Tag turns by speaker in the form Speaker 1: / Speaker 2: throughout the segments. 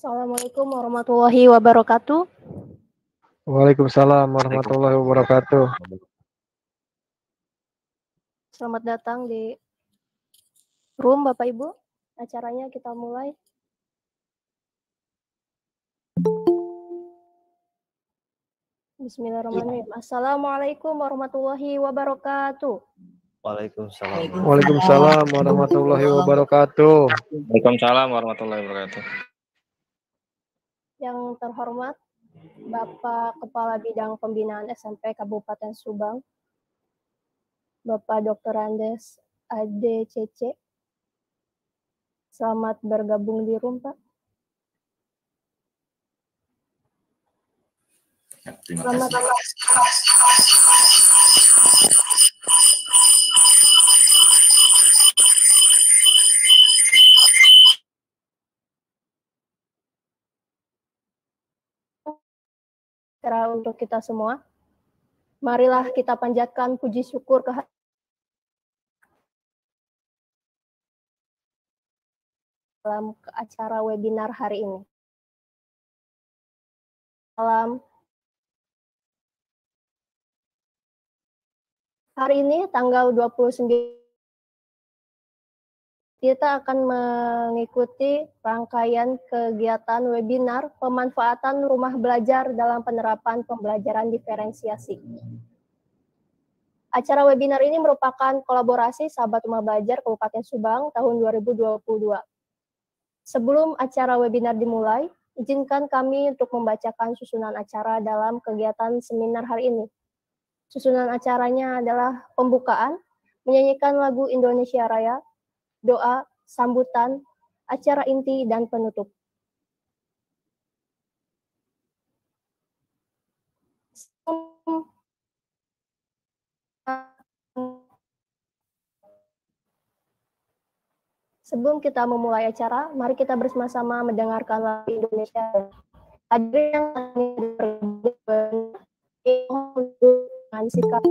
Speaker 1: Assalamualaikum warahmatullahi wabarakatuh.
Speaker 2: Waalaikumsalam warahmatullahi wabarakatuh.
Speaker 1: Selamat datang di room Bapak Ibu. Acaranya kita mulai. Bismillahirrahmanirrahim. Assalamualaikum warahmatullahi wabarakatuh.
Speaker 3: Waalaikumsalam.
Speaker 2: Waalaikumsalam warahmatullahi wabarakatuh.
Speaker 3: Waalaikumsalam warahmatullahi wabarakatuh.
Speaker 1: Yang terhormat Bapak Kepala Bidang Pembinaan SMP Kabupaten Subang, Bapak Dr. Andes ADCC. Selamat bergabung di room, Pak.
Speaker 3: Terima kasih.
Speaker 1: Untuk kita semua, marilah kita panjatkan puji syukur dalam acara webinar hari ini. Hari ini tanggal 29 kita akan mengikuti rangkaian kegiatan webinar pemanfaatan rumah belajar dalam penerapan pembelajaran diferensiasi. Acara webinar ini merupakan kolaborasi Sahabat Rumah Belajar Kabupaten Subang tahun 2022. Sebelum acara webinar dimulai, izinkan kami untuk membacakan susunan acara dalam kegiatan seminar hari ini. Susunan acaranya adalah pembukaan, menyanyikan lagu Indonesia Raya, doa, sambutan, acara inti, dan penutup. Sebelum kita memulai acara, mari kita bersama-sama mendengarkan lagu Indonesia. Hadirin yang dengan sikap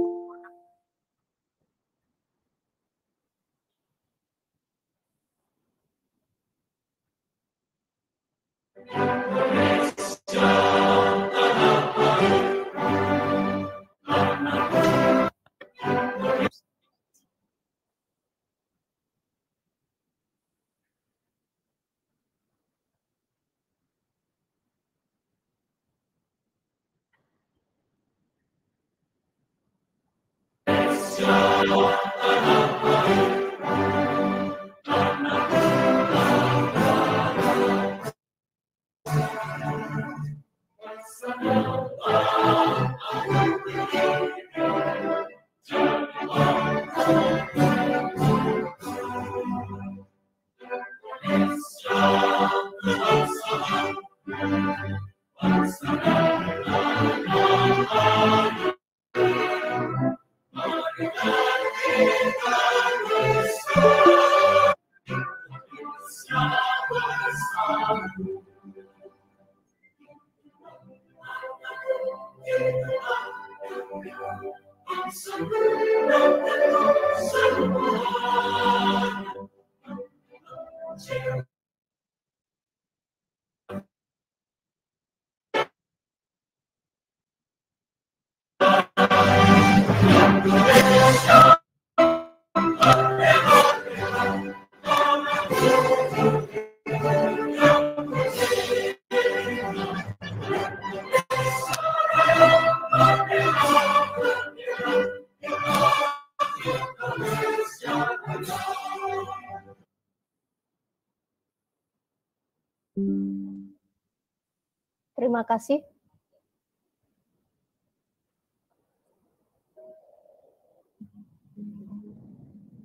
Speaker 1: Terima kasih.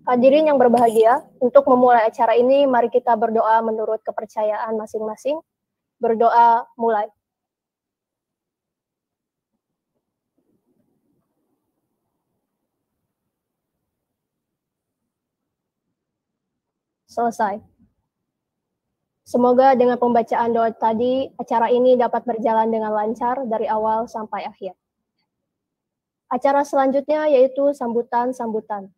Speaker 1: Hadirin yang berbahagia, untuk memulai acara ini, mari kita berdoa menurut kepercayaan masing-masing. Berdoa mulai. Selesai. Semoga dengan pembacaan doa tadi, acara ini dapat berjalan dengan lancar dari awal sampai akhir. Acara selanjutnya yaitu sambutan-sambutan.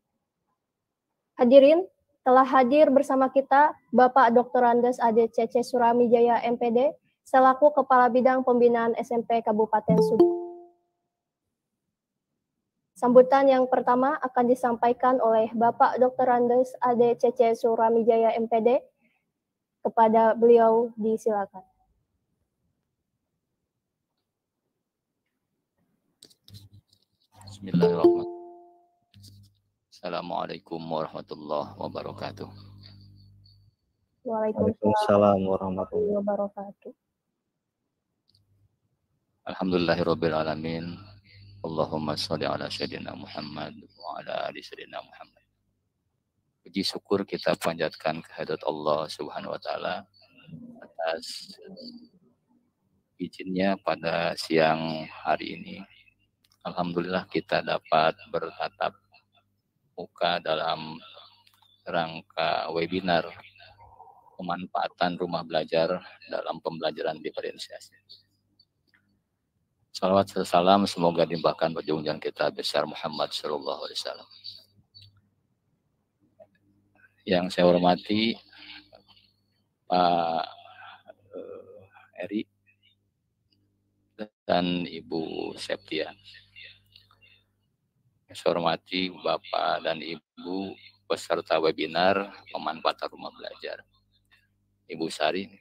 Speaker 1: Hadirin, Telah hadir bersama kita Bapak Dr. Andes ADCC Suramijaya MPD selaku Kepala Bidang Pembinaan SMP Kabupaten Subang. Sambutan yang pertama akan disampaikan oleh Bapak Dr. Andes ADCC Suramijaya MPD. Kepada beliau disilakan.
Speaker 4: Bismillahirrahmanirrahim. Assalamualaikum warahmatullahi wabarakatuh.
Speaker 1: Waalaikumsalam warahmatullahi wabarakatuh.
Speaker 4: Alhamdulillahirabbil alamin. Allahumma shalli ala sayyidina Muhammad wa ala ali sayyidina Muhammad. Puji syukur kita panjatkan kehadirat Allah Subhanahu wa taala atas izinnya pada siang hari ini. Alhamdulillah kita dapat bertatap muka dalam rangka webinar pemanfaatan rumah belajar dalam pembelajaran diferensiasi. Salawat dan salam semoga dilimpahkan pada junjungan kita besar Muhammad sallallahu alaihi wasallam. Yang saya hormati Pak Eri dan Ibu Septia. Yang saya hormati Bapak dan Ibu peserta webinar pemanfaatan rumah belajar. Ibu Sari.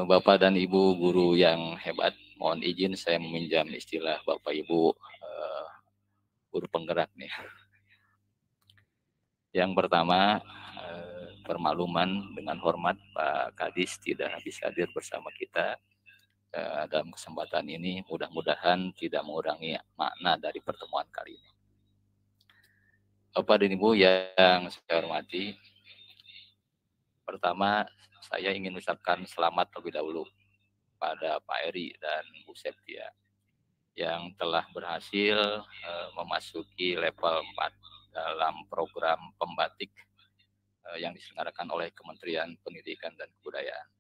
Speaker 4: Bapak dan Ibu guru yang hebat, mohon izin saya meminjam istilah Bapak Ibu guru penggerak nih. Yang pertama, permakluman dengan hormat Pak Kadis tidak bisa hadir bersama kita dalam kesempatan ini. Mudah-mudahan tidak mengurangi makna dari pertemuan kali ini. Bapak dan Ibu yang saya hormati, pertama saya ingin ucapkan selamat terlebih dahulu pada Pak Eri dan Bu Septia yang telah berhasil memasuki level 4 dalam program pembatik yang diselenggarakan oleh Kementerian Pendidikan dan Kebudayaan.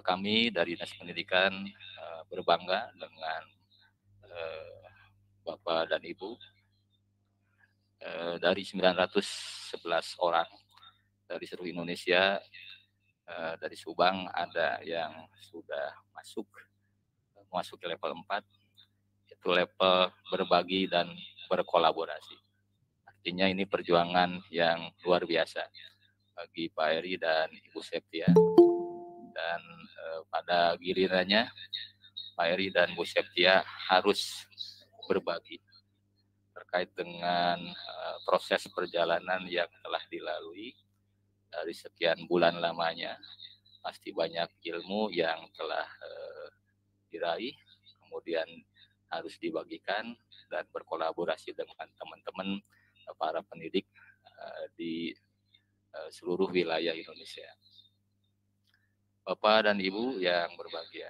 Speaker 4: Kami dari Dinas Pendidikan berbangga dengan Bapak dan Ibu dari 911 orang dari seluruh Indonesia. Dari Subang ada yang sudah memasuki level 4, itu level berbagi dan berkolaborasi. Artinya ini perjuangan yang luar biasa bagi Pak Eri dan Ibu Septia. Dan pada gilirannya Pak Eri dan Bu Septia harus berbagi terkait dengan proses perjalanan yang telah dilalui dari sekian bulan lamanya. Pasti banyak ilmu yang telah diraih, kemudian harus dibagikan dan berkolaborasi dengan teman-teman para pendidik di seluruh wilayah Indonesia. Bapak dan Ibu yang berbahagia,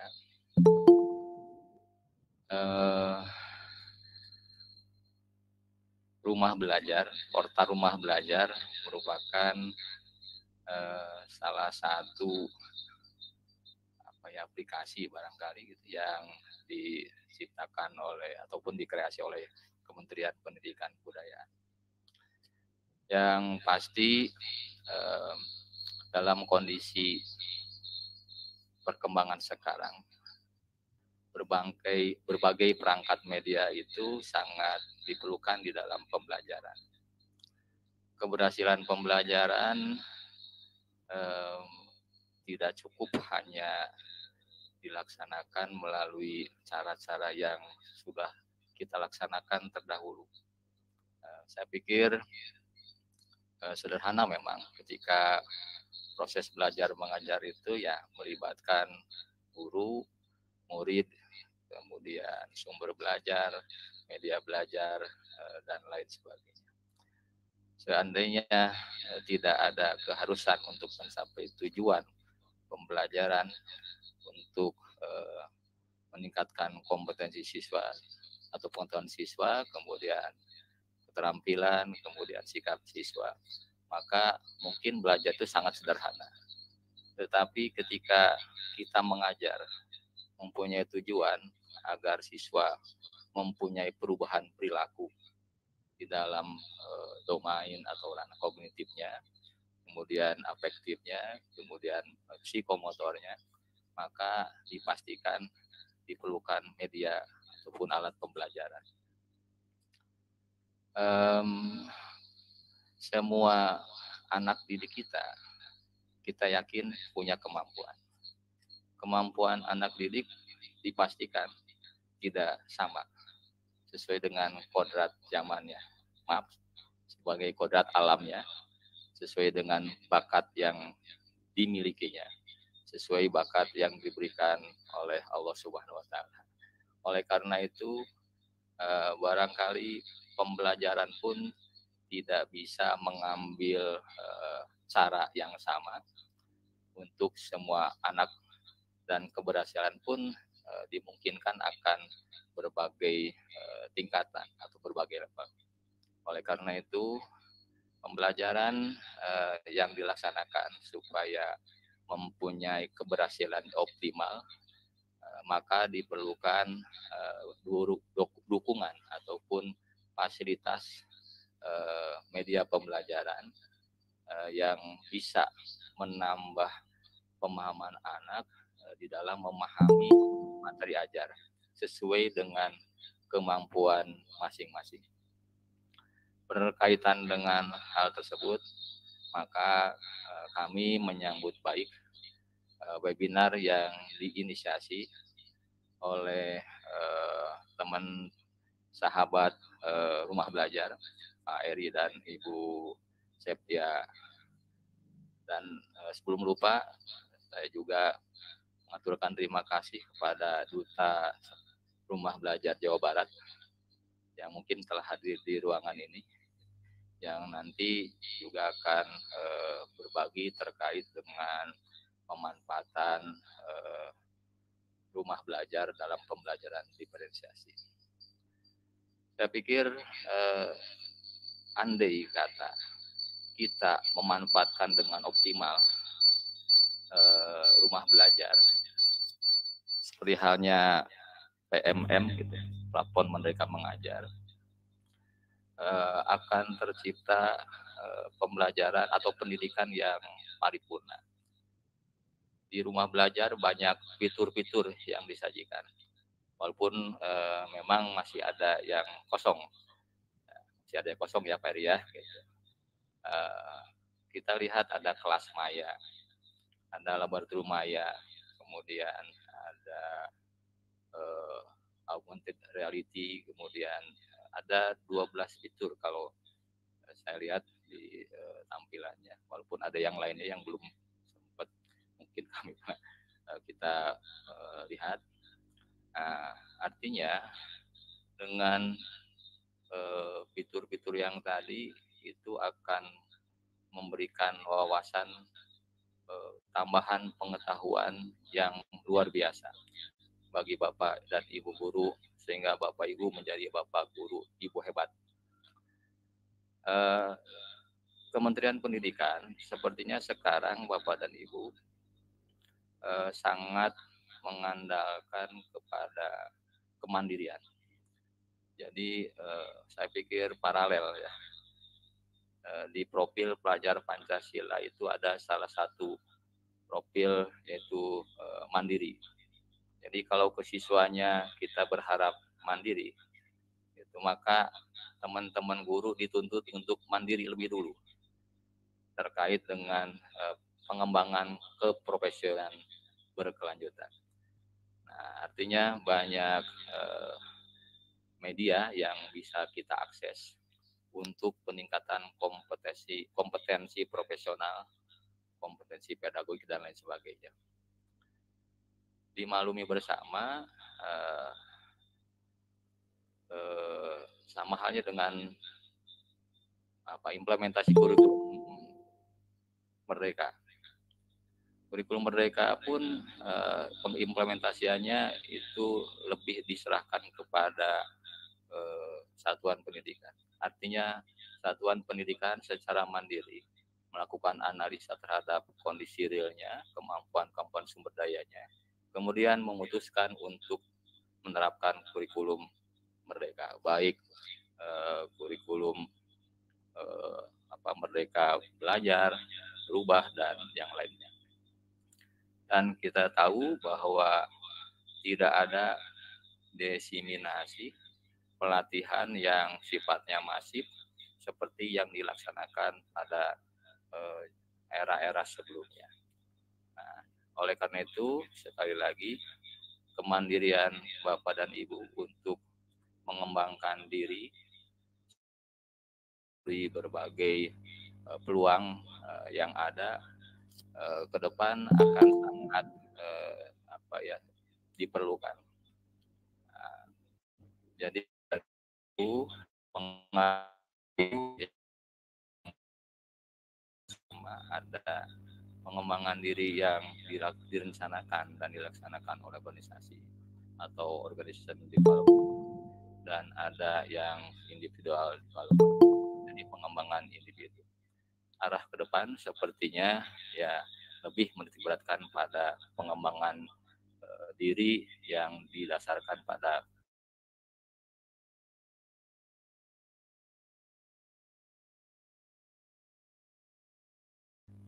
Speaker 4: rumah belajar, portal rumah belajar merupakan salah satu aplikasi barangkali gitu yang diciptakan oleh ataupun dikreasi oleh Kementerian Pendidikan dan Kebudayaan. Yang pasti dalam kondisi perkembangan sekarang, berbagai perangkat media itu sangat diperlukan di dalam pembelajaran. Keberhasilan pembelajaran tidak cukup hanya dilaksanakan melalui cara-cara yang sudah kita laksanakan terdahulu. Saya pikir sederhana memang ketika proses belajar mengajar itu ya melibatkan guru, murid, kemudian sumber belajar, media belajar, dan lain sebagainya. Seandainya tidak ada keharusan untuk mencapai tujuan pembelajaran untuk meningkatkan kompetensi siswa atau pengetahuan siswa, kemudian keterampilan, kemudian sikap siswa, maka mungkin belajar itu sangat sederhana. Tetapi ketika kita mengajar mempunyai tujuan agar siswa mempunyai perubahan perilaku, di dalam domain atau ranah kognitifnya, kemudian afektifnya, kemudian psikomotornya, maka dipastikan diperlukan media ataupun alat pembelajaran. Semua anak didik kita yakin punya kemampuan. Kemampuan anak didik dipastikan tidak sama sesuai dengan kodrat zamannya. Maaf, sebagai kodrat alamnya, sesuai dengan bakat yang dimilikinya, sesuai bakat yang diberikan oleh Allah Subhanahu wa Ta'ala. Oleh karena itu, barangkali pembelajaran pun tidak bisa mengambil cara yang sama untuk semua anak, dan keberhasilan pun dimungkinkan akan berbagai tingkatan atau berbagai level. Oleh karena itu, pembelajaran yang dilaksanakan supaya mempunyai keberhasilan optimal, maka diperlukan dukungan ataupun fasilitas media pembelajaran yang bisa menambah pemahaman anak di dalam memahami materi ajar sesuai dengan kemampuan masing-masing. Berkaitan dengan hal tersebut, maka kami menyambut baik webinar yang diinisiasi oleh teman sahabat Rumah Belajar, Pak Eri dan Ibu Septia. Dan sebelum lupa, saya juga mengaturkan terima kasih kepada Duta Rumah Belajar Jawa Barat yang mungkin telah hadir di ruangan ini, yang nanti juga akan berbagi terkait dengan pemanfaatan rumah belajar dalam pembelajaran diferensiasi. Saya pikir andai kata kita memanfaatkan dengan optimal rumah belajar, seperti halnya PMM gitu, platform Merdeka Mengajar, akan tercipta pembelajaran atau pendidikan yang paripurna. Di rumah belajar banyak fitur-fitur yang disajikan, walaupun memang masih ada yang kosong, ya Pak Eri ya. Gitu. Kita lihat ada kelas maya, ada laboratorium maya, kemudian ada augmented reality, kemudian ada 12 fitur kalau saya lihat di tampilannya, walaupun ada yang lainnya yang belum sempat mungkin kami kita lihat. Artinya dengan fitur-fitur yang tadi itu akan memberikan wawasan tambahan pengetahuan yang luar biasa bagi Bapak dan Ibu guru, sehingga Bapak Ibu menjadi Bapak guru Ibu hebat. Kementerian Pendidikan sepertinya sekarang Bapak dan Ibu sangat mengandalkan kepada kemandirian. Jadi saya pikir paralel ya. Di profil pelajar Pancasila itu ada salah satu profil yaitu mandiri. Jadi kalau ke siswanya kita berharap mandiri, itu maka teman-teman guru dituntut untuk mandiri lebih dulu terkait dengan pengembangan keprofesionalan berkelanjutan. Nah, artinya banyak media yang bisa kita akses untuk peningkatan kompetensi profesional, kompetensi pedagogik dan lain sebagainya. Dimaklumi bersama, sama halnya dengan implementasi kurikulum Merdeka. Kurikulum Merdeka pun pengimplementasiannya itu lebih diserahkan kepada satuan pendidikan. Artinya satuan pendidikan secara mandiri melakukan analisa terhadap kondisi realnya, kemampuan sumber dayanya, kemudian memutuskan untuk menerapkan kurikulum Merdeka, baik kurikulum Merdeka Belajar, Berubah, dan yang lainnya. Dan kita tahu bahwa tidak ada diseminasi pelatihan yang sifatnya masif seperti yang dilaksanakan pada era-era sebelumnya. Nah, oleh karena itu, sekali lagi, kemandirian Bapak dan Ibu untuk mengembangkan diri di berbagai peluang yang ada ke depan akan sangat diperlukan. Nah, jadi itu ada pengembangan diri yang direncanakan dan dilaksanakan oleh organisasi atau organization development, dan ada yang individual development, jadi pengembangan individu. Arah ke depan sepertinya ya lebih menitikberatkan pada pengembangan diri yang didasarkan pada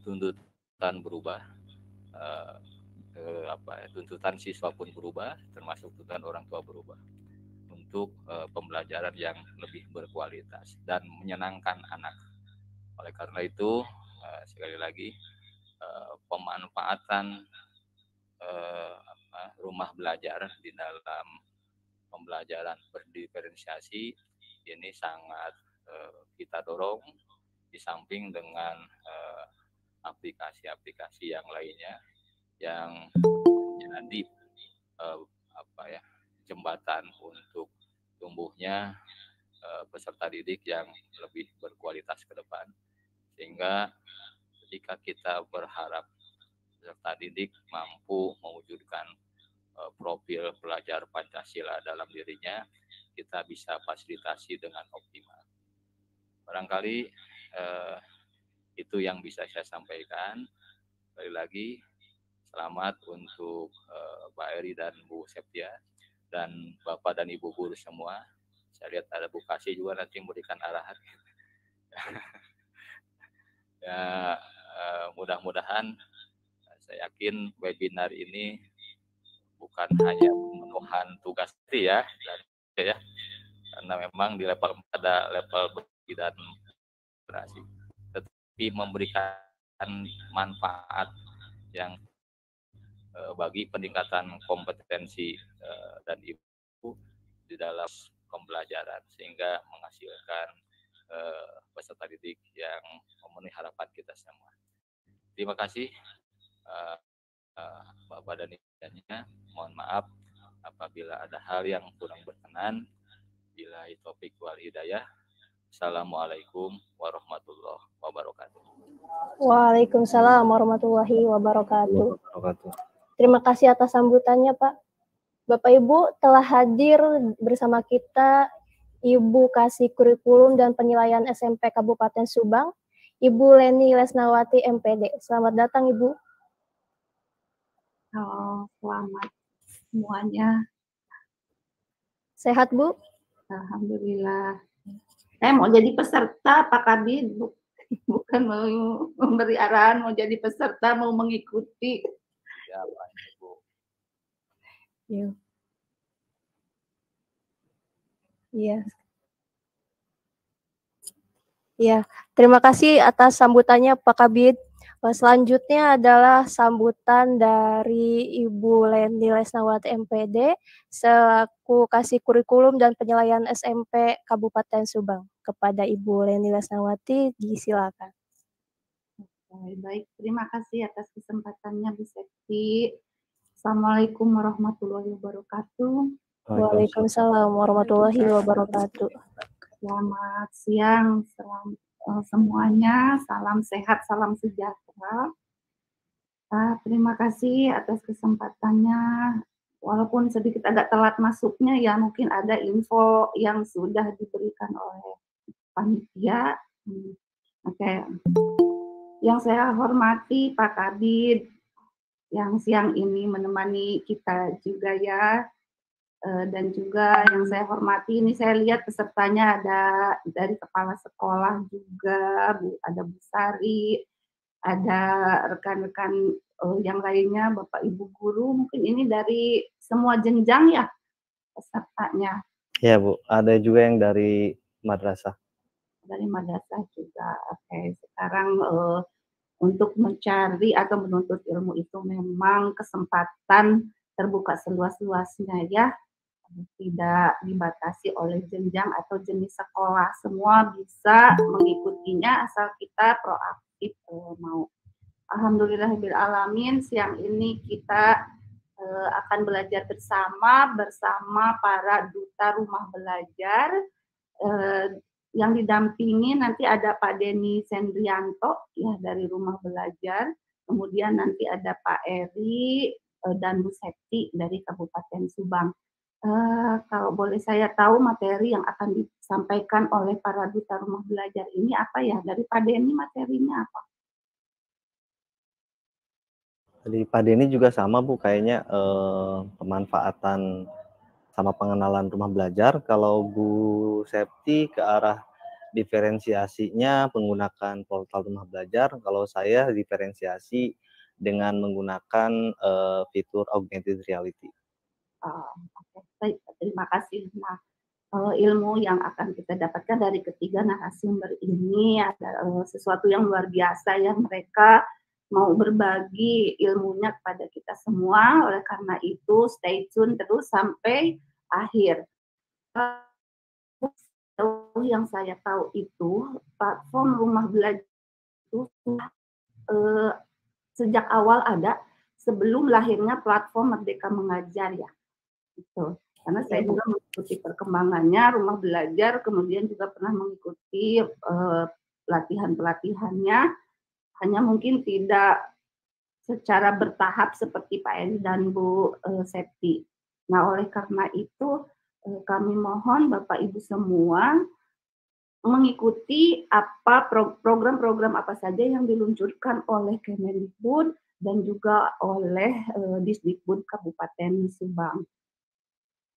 Speaker 4: tuntutan berubah, tuntutan siswa pun berubah, termasuk tuntutan orang tua berubah untuk pembelajaran yang lebih berkualitas dan menyenangkan anak. Oleh karena itu, sekali lagi, pemanfaatan rumah belajar di dalam pembelajaran berdiferensiasi ini sangat kita dorong, di samping dengan aplikasi-aplikasi yang lainnya yang menjadi jembatan untuk tumbuhnya peserta didik yang lebih berkualitas ke depan. Sehingga ketika kita berharap peserta didik mampu mewujudkan profil pelajar Pancasila dalam dirinya, kita bisa fasilitasi dengan optimal. Barangkali itu yang bisa saya sampaikan. Sekali lagi, selamat untuk Pak Eri dan Bu Septia, dan Bapak dan Ibu guru semua. Saya lihat ada Bu Kasih juga nanti memberikan arahan. Ya, mudah-mudahan, saya yakin webinar ini bukan hanya pemenuhan tugas ya, karena memang di level ada level dan operasi, tetapi memberikan manfaat yang bagi peningkatan kompetensi dan ibu di dalam pembelajaran, sehingga menghasilkan peserta didik yang memenuhi harapan kita semua. Terima kasih Bapak dan Ibunya. Mohon maaf apabila ada hal yang kurang berkenan. Bila taufiq wal hidayah. Assalamualaikum warahmatullahi wabarakatuh.
Speaker 1: Waalaikumsalam warahmatullahi wabarakatuh. Terima kasih atas sambutannya, Pak. Bapak Ibu telah hadir bersama kita Ibu Kasih Kurikulum dan Penilaian SMP Kabupaten Subang, Ibu Leni Lesnawati MPD. Selamat datang, Ibu.
Speaker 5: Halo, selamat semuanya.
Speaker 1: Sehat, Bu?
Speaker 5: Alhamdulillah. Saya mau jadi peserta, Pak Kabid. Bukan mau memberi arahan, mau jadi peserta, mau mengikuti.
Speaker 4: Ya, Pak Ibu.
Speaker 1: Iya. Iya. Iya, terima kasih atas sambutannya Pak Kabid. Selanjutnya adalah sambutan dari Ibu Leni Lesnawati MPD selaku Kasih Kurikulum dan Penilaian SMP Kabupaten Subang. Kepada Ibu Leni Lesnawati, disilakan.
Speaker 5: Baik, terima kasih atas kesempatannya Bu Septi. Assalamualaikum warahmatullahi wabarakatuh.
Speaker 1: Waalaikumsalam warahmatullahi wabarakatuh.
Speaker 5: Selamat siang, semuanya, salam sehat, salam sejahtera. Terima kasih atas kesempatannya. Walaupun sedikit agak telat masuknya, ya mungkin ada info yang sudah diberikan oleh panitia. Oke. Yang saya hormati Pak Kabid, yang siang ini menemani kita juga ya. Dan juga yang saya hormati, ini saya lihat pesertanya ada dari kepala sekolah juga, ada Bu Sari, ada rekan-rekan yang lainnya, Bapak Ibu guru, mungkin ini dari semua jenjang ya pesertanya.
Speaker 3: Ya Bu, ada juga yang dari madrasah.
Speaker 5: Dari madrasah juga. Oke, sekarang untuk mencari atau menuntut ilmu itu memang kesempatan terbuka seluas-luasnya ya, tidak dibatasi oleh jenjang atau jenis sekolah, semua bisa mengikutinya asal kita proaktif mau. Alhamdulillahirabbil alamin, siang ini kita akan belajar bersama para duta rumah belajar yang didampingi nanti ada Pak Denny Sendrianto ya dari rumah belajar, kemudian nanti ada Pak Eri dan Bu Septi dari Kabupaten Subang. Kalau boleh saya tahu materi yang akan disampaikan oleh para duta rumah belajar ini apa ya? Dari Pak Denny materinya apa?
Speaker 3: Dari Pak Denny juga sama Bu, kayaknya pemanfaatan sama pengenalan rumah belajar. Kalau Bu Septi ke arah diferensiasinya menggunakan portal rumah belajar, kalau saya diferensiasi dengan menggunakan fitur augmented reality.
Speaker 5: Oke, baik, terima kasih. Nah, ilmu yang akan kita dapatkan dari ketiga narasumber ini adalah sesuatu yang luar biasa ya, mereka mau berbagi ilmunya kepada kita semua. Oleh karena itu stay tune terus sampai akhir. Yang saya tahu itu platform rumah belajar itu sejak awal ada sebelum lahirnya platform Merdeka Mengajar ya. Gitu. Karena saya juga mengikuti perkembangannya rumah belajar, kemudian juga pernah mengikuti pelatihan-pelatihannya, hanya mungkin tidak secara bertahap seperti Pak Eri dan Bu Septi. Nah, oleh karena itu kami mohon Bapak Ibu semua mengikuti apa program-program apa saja yang diluncurkan oleh Kemendikbud dan juga oleh Disdikbud Kabupaten Subang.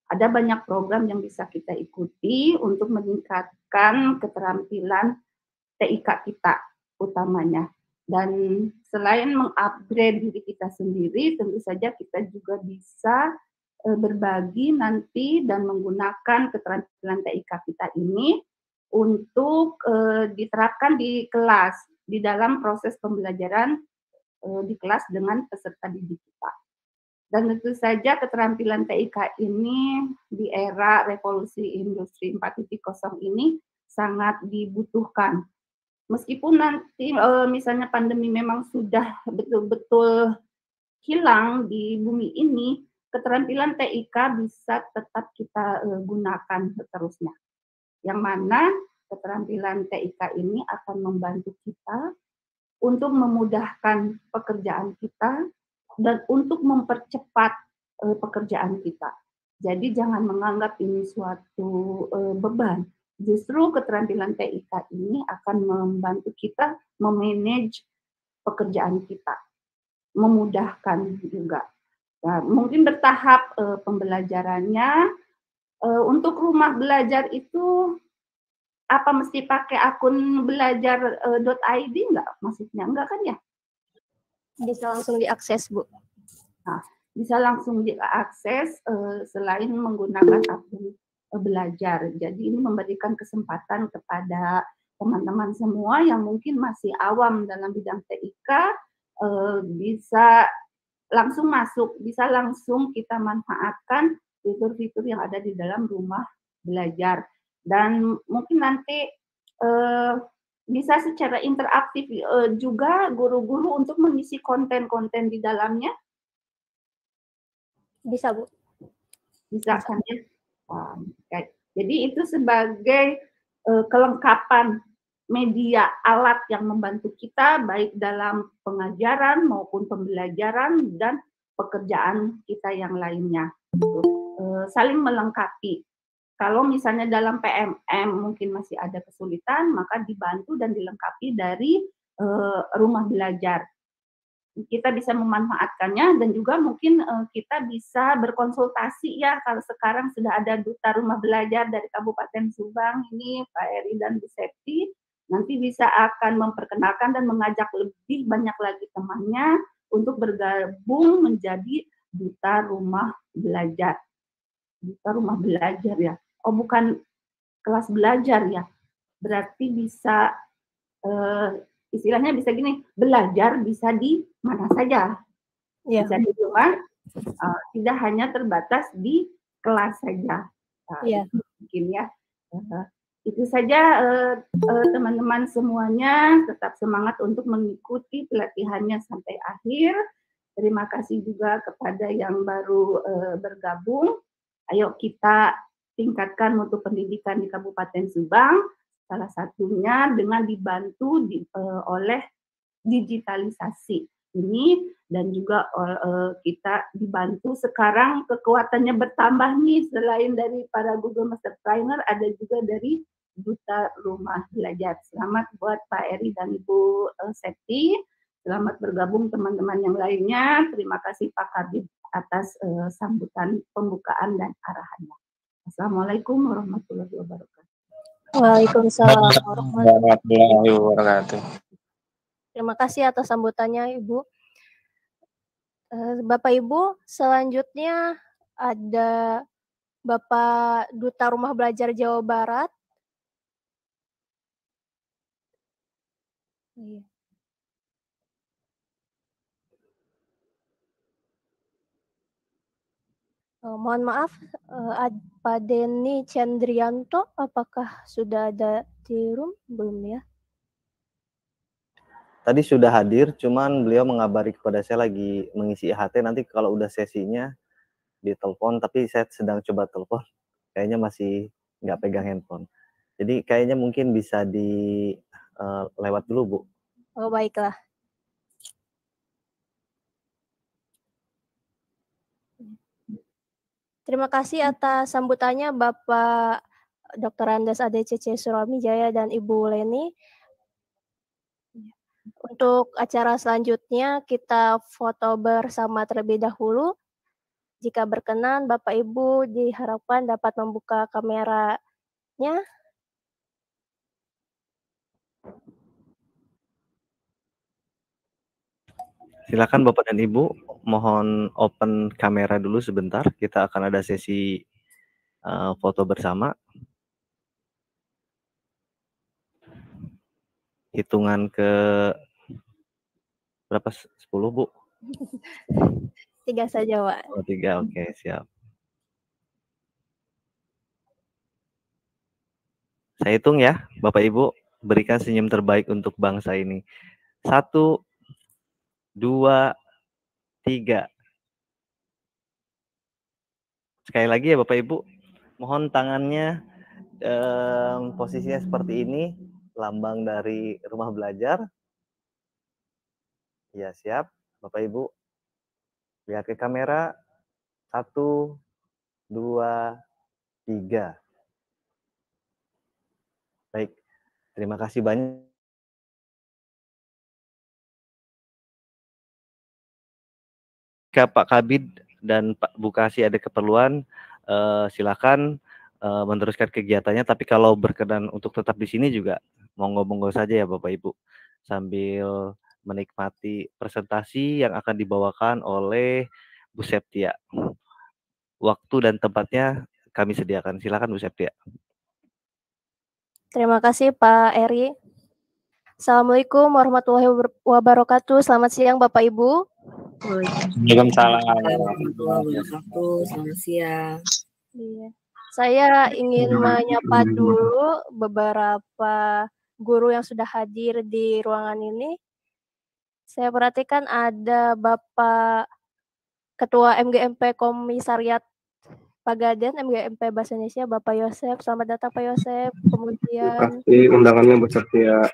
Speaker 5: Ada banyak program yang bisa kita ikuti untuk meningkatkan keterampilan TIK kita utamanya. Dan selain mengupgrade diri kita sendiri, tentu saja kita juga bisa berbagi nanti dan menggunakan keterampilan TIK kita ini untuk diterapkan di kelas, di dalam proses pembelajaran di kelas dengan peserta didik kita. Dan tentu saja keterampilan TIK ini di era revolusi industri 4.0 ini sangat dibutuhkan. Meskipun nanti misalnya pandemi memang sudah betul-betul hilang di bumi ini, keterampilan TIK bisa tetap kita gunakan seterusnya. Yang mana keterampilan TIK ini akan membantu kita untuk memudahkan pekerjaan kita dan untuk mempercepat pekerjaan kita. Jadi jangan menganggap ini suatu beban. Justru keterampilan TIK ini akan membantu kita memanage pekerjaan kita, memudahkan juga. Nah, mungkin bertahap pembelajarannya. Untuk rumah belajar itu apa mesti pakai akun belajar.id enggak? Maksudnya enggak kan ya?
Speaker 1: Bisa langsung diakses, Bu.
Speaker 5: Nah, bisa langsung diakses selain menggunakan akun belajar. Jadi ini memberikan kesempatan kepada teman-teman semua yang mungkin masih awam dalam bidang TIK bisa langsung masuk, bisa langsung kita manfaatkan fitur-fitur yang ada di dalam rumah belajar. Dan mungkin nanti bisa secara interaktif juga guru-guru untuk mengisi konten-konten di dalamnya.
Speaker 1: Bisa, Bu.
Speaker 5: Bisa kan ya? Jadi itu sebagai kelengkapan media alat yang membantu kita baik dalam pengajaran maupun pembelajaran dan pekerjaan kita yang lainnya. Saling melengkapi. Kalau misalnya dalam PMM mungkin masih ada kesulitan, maka dibantu dan dilengkapi dari rumah belajar. kita bisa memanfaatkannya, dan juga mungkin kita bisa berkonsultasi ya, kalau sekarang sudah ada duta rumah belajar dari Kabupaten Subang ini Pak Eri dan Bu Septi, nanti bisa akan memperkenalkan dan mengajak lebih banyak lagi temannya untuk bergabung menjadi duta rumah belajar. Duta rumah belajar ya. Oh, bukan kelas belajar ya. Berarti bisa istilahnya bisa gini, belajar bisa di mana saja.
Speaker 1: Ya.
Speaker 5: Bisa di rumah, tidak hanya terbatas di kelas saja.
Speaker 1: Ya.
Speaker 5: Mungkin ya. Itu saja teman-teman semuanya, tetap semangat untuk mengikuti pelatihannya sampai akhir. Terima kasih juga kepada yang baru bergabung. Ayo kita tingkatkan mutu pendidikan di Kabupaten Subang, salah satunya dengan dibantu oleh digitalisasi ini, dan juga kita dibantu sekarang kekuatannya bertambah nih, selain dari para Google Master Trainer, ada juga dari duta rumah belajar. Selamat buat Pak Eri dan Ibu Septi, selamat bergabung teman-teman yang lainnya. Terima kasih Pak Kabid atas sambutan pembukaan dan arahannya. Assalamualaikum warahmatullahi wabarakatuh.
Speaker 1: Waalaikumsalam
Speaker 2: warahmatullahi wabarakatuh.
Speaker 1: Terima kasih atas sambutannya, Ibu. Bapak Ibu, selanjutnya ada Bapak Duta Rumah Belajar Jawa Barat. Mohon maaf, Pak Denny Chandrianto, apakah sudah ada di room? Belum ya?
Speaker 3: Tadi sudah hadir, cuman beliau mengabari kepada saya lagi mengisi IHT, nanti kalau udah sesinya ditelepon, tapi saya sedang coba telepon, kayaknya masih nggak pegang handphone. Jadi kayaknya mungkin bisa lewat dulu, Bu.
Speaker 1: Oh, baiklah. Terima kasih atas sambutannya Bapak Dr. Andes ADCC Suramijaya dan Ibu Leni. Untuk acara selanjutnya kita foto bersama terlebih dahulu. Jika berkenan Bapak Ibu diharapkan dapat membuka kameranya.
Speaker 3: Silakan Bapak dan Ibu, mohon open kamera dulu sebentar. Kita akan ada sesi foto bersama. Hitungan ke berapa? 10, Bu?
Speaker 1: 3 saja, Pak.
Speaker 3: Oh, 3, oke, siap. Saya hitung ya, Bapak Ibu, berikan senyum terbaik untuk bangsa ini. 1, 2, 3. Sekali lagi ya Bapak Ibu, mohon tangannya posisinya seperti ini, lambang dari rumah belajar. Ya, siap. Bapak Ibu, lihat ke kamera. 1, 2, 3. Baik, terima kasih banyak. Jika Pak Kabid dan Pak Bukasi ada keperluan, silakan meneruskan kegiatannya. Tapi kalau berkenan untuk tetap di sini juga monggo-monggo saja ya Bapak Ibu, sambil menikmati presentasi yang akan dibawakan oleh Bu Septia. Waktu dan tempatnya kami sediakan. Silakan Bu Septia.
Speaker 1: Terima kasih Pak Eri. Assalamualaikum warahmatullahi wabarakatuh. Selamat siang Bapak Ibu.
Speaker 2: Waalaikumsalam
Speaker 6: warahmatullahi wabarakatuh. Selamat siang.
Speaker 1: Iya. Saya ingin menyapa dulu beberapa guru yang sudah hadir di ruangan ini. Saya perhatikan ada Bapak Ketua MGMP Komisariat Pagaden MGMP Bahasa Indonesia, Bapak Yosef. Selamat datang Pak Yosef. Kemudian
Speaker 2: undangannya Bu Septia.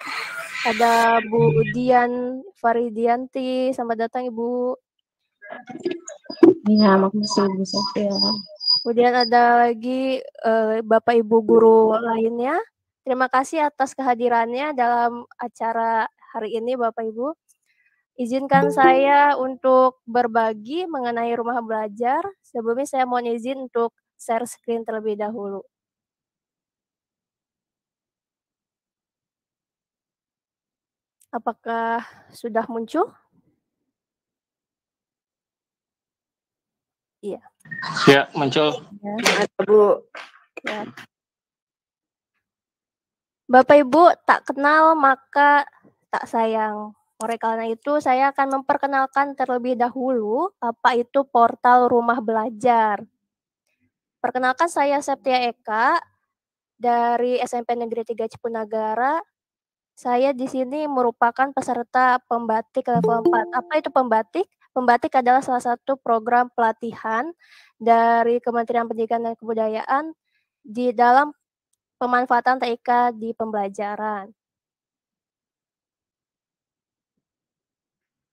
Speaker 1: ada Bu Dian Faridianti. Selamat datang Ibu.
Speaker 6: Iya, makasih Bu Septia.
Speaker 1: Kemudian ada lagi Bapak Ibu guru lainnya. Terima kasih atas kehadirannya dalam acara hari ini Bapak Ibu. Izinkan saya untuk berbagi mengenai rumah belajar. Sebelumnya saya mohon izin untuk share screen terlebih dahulu. Apakah sudah muncul? Iya.
Speaker 2: Ya, muncul.
Speaker 1: Ya.
Speaker 6: Ada Bu.
Speaker 1: Ya. Bapak Ibu tak kenal maka tak sayang. Oleh karena itu saya akan memperkenalkan terlebih dahulu apa itu portal rumah belajar. Perkenalkan saya Septia Eka dari SMP Negeri 3 Cipunagara. Saya di sini merupakan peserta pembatik level 4. Apa itu pembatik? Pembatik adalah salah satu program pelatihan dari Kementerian Pendidikan dan Kebudayaan di dalam pemanfaatan TIK di pembelajaran.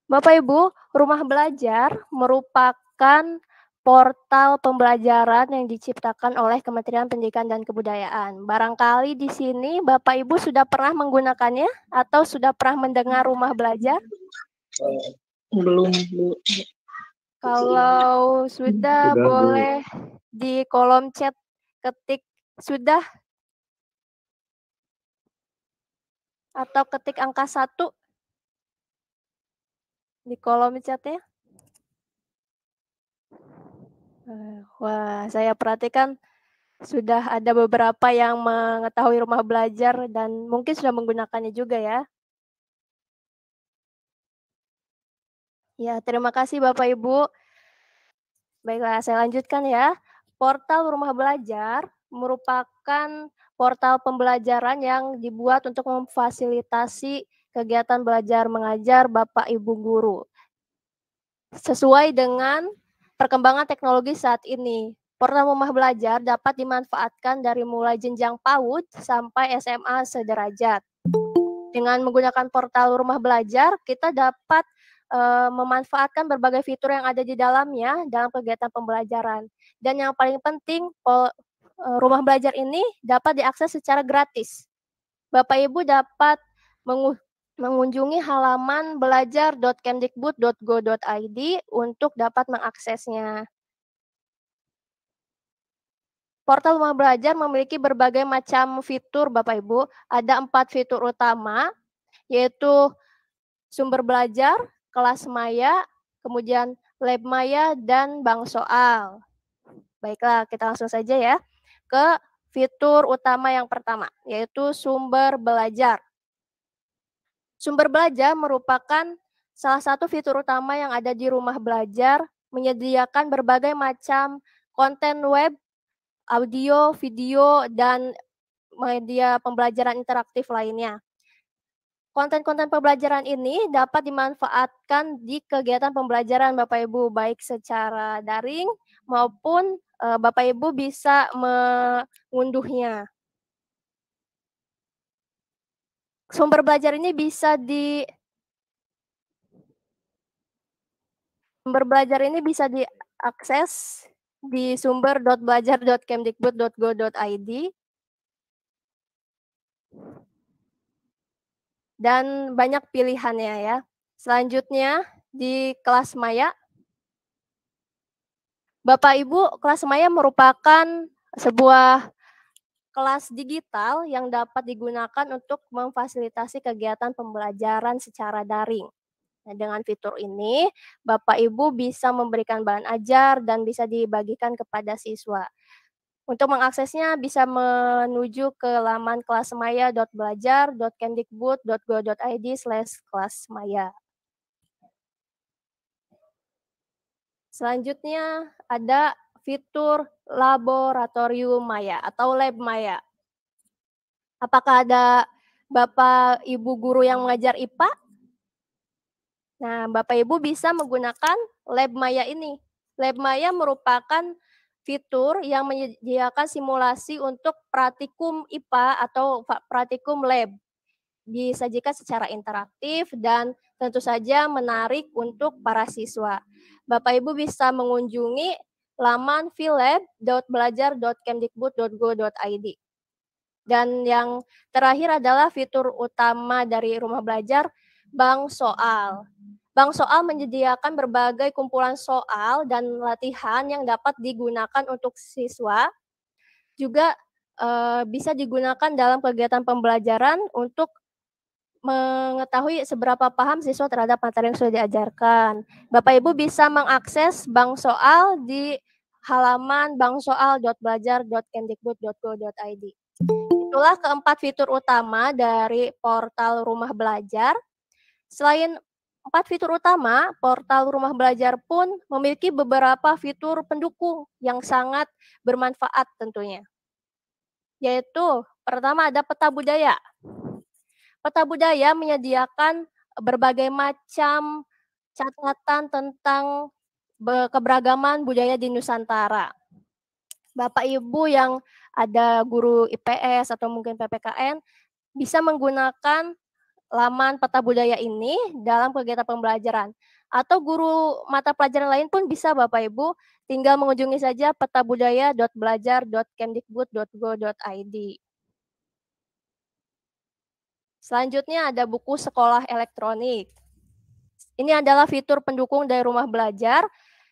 Speaker 1: Bapak Ibu, rumah belajar merupakan portal pembelajaran yang diciptakan oleh Kementerian Pendidikan dan Kebudayaan. Barangkali di sini Bapak Ibu sudah pernah menggunakannya atau sudah pernah mendengar rumah belajar?
Speaker 6: Belum Bu.
Speaker 1: Kalau sudah
Speaker 2: Bu.
Speaker 1: boleh di kolom chat ketik sudah atau ketik angka 1 di kolom chatnya. Wah, saya perhatikan sudah ada beberapa yang mengetahui rumah belajar dan mungkin sudah menggunakannya juga ya. Ya, terima kasih Bapak Ibu. Baiklah, saya lanjutkan ya. Portal rumah belajar merupakan portal pembelajaran yang dibuat untuk memfasilitasi kegiatan belajar mengajar Bapak Ibu guru. Sesuai dengan perkembangan teknologi saat ini, portal rumah belajar dapat dimanfaatkan dari mulai jenjang PAUD sampai SMA sederajat. Dengan menggunakan portal rumah belajar, kita dapat memanfaatkan berbagai fitur yang ada di dalamnya dalam kegiatan pembelajaran. Dan yang paling penting, rumah belajar ini dapat diakses secara gratis. Bapak Ibu dapat mengunjungi halaman belajar.kemdikbud.go.id untuk dapat mengaksesnya. Portal rumah belajar memiliki berbagai macam fitur Bapak Ibu. Ada 4 fitur utama, yaitu sumber belajar, kelas maya, kemudian lab maya, dan bank soal. Baiklah, kita langsung saja ya ke fitur utama yang pertama, yaitu sumber belajar. Sumber belajar merupakan salah satu fitur utama yang ada di rumah belajar, menyediakan berbagai macam konten web, audio, video, dan media pembelajaran interaktif lainnya. Konten-konten pembelajaran ini dapat dimanfaatkan di kegiatan pembelajaran Bapak Ibu, baik secara daring maupun Bapak Ibu bisa mengunduhnya. Sumber belajar ini bisa diakses di sumber.belajar.kemdikbud.go.id dan banyak pilihannya ya. Selanjutnya di kelas maya. Bapak Ibu, kelas maya merupakan sebuah kelas digital yang dapat digunakan untuk memfasilitasi kegiatan pembelajaran secara daring. Nah, dengan fitur ini, Bapak Ibu bisa memberikan bahan ajar dan bisa dibagikan kepada siswa. Untuk mengaksesnya bisa menuju ke laman kelasmaya.belajar.kemdikbud.go.id/kelasmaya. Selanjutnya ada fitur laboratorium maya atau lab maya. Apakah ada Bapak Ibu guru yang mengajar IPA? Nah, Bapak Ibu bisa menggunakan lab maya ini. Lab maya merupakan fitur yang menyediakan simulasi untuk praktikum IPA atau praktikum lab. Disajikan secara interaktif dan tentu saja menarik untuk para siswa. Bapak Ibu bisa mengunjungi laman filab.belajar.kemdikbud.go.id. Dan yang terakhir adalah fitur utama dari rumah belajar, bank soal. Bank soal menyediakan berbagai kumpulan soal dan latihan yang dapat digunakan untuk siswa, juga bisa digunakan dalam kegiatan pembelajaran untuk mengetahui seberapa paham siswa terhadap materi yang sudah diajarkan. Bapak Ibu bisa mengakses bank soal di halaman banksoal.belajar.kemdikbud.go.id. Itulah keempat fitur utama dari portal Rumah Belajar. Selain 4 fitur utama, portal Rumah Belajar pun memiliki beberapa fitur pendukung yang sangat bermanfaat tentunya. Yaitu, pertama ada peta budaya. Peta budaya menyediakan berbagai macam catatan tentang keberagaman budaya di Nusantara. Bapak Ibu yang ada guru IPS atau mungkin PPKN bisa menggunakan laman peta budaya ini dalam kegiatan pembelajaran. Atau guru mata pelajaran lain pun bisa Bapak Ibu tinggal mengunjungi saja petabudaya.belajar.kemdikbud.go.id. Selanjutnya ada buku sekolah elektronik. Ini adalah fitur pendukung dari Rumah Belajar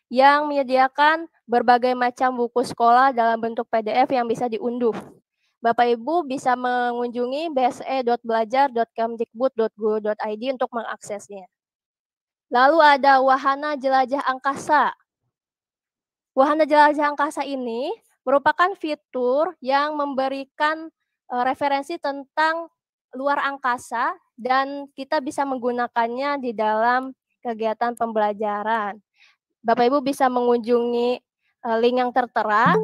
Speaker 1: yang menyediakan berbagai macam buku sekolah dalam bentuk PDF yang bisa diunduh. Bapak Ibu bisa mengunjungi bse.belajar.kemdikbud.go.id untuk mengaksesnya. Lalu ada Wahana Jelajah Angkasa. Wahana Jelajah Angkasa ini merupakan fitur yang memberikan referensi tentang luar angkasa dan kita bisa menggunakannya di dalam kegiatan pembelajaran. Bapak Ibu bisa mengunjungi link yang tertera.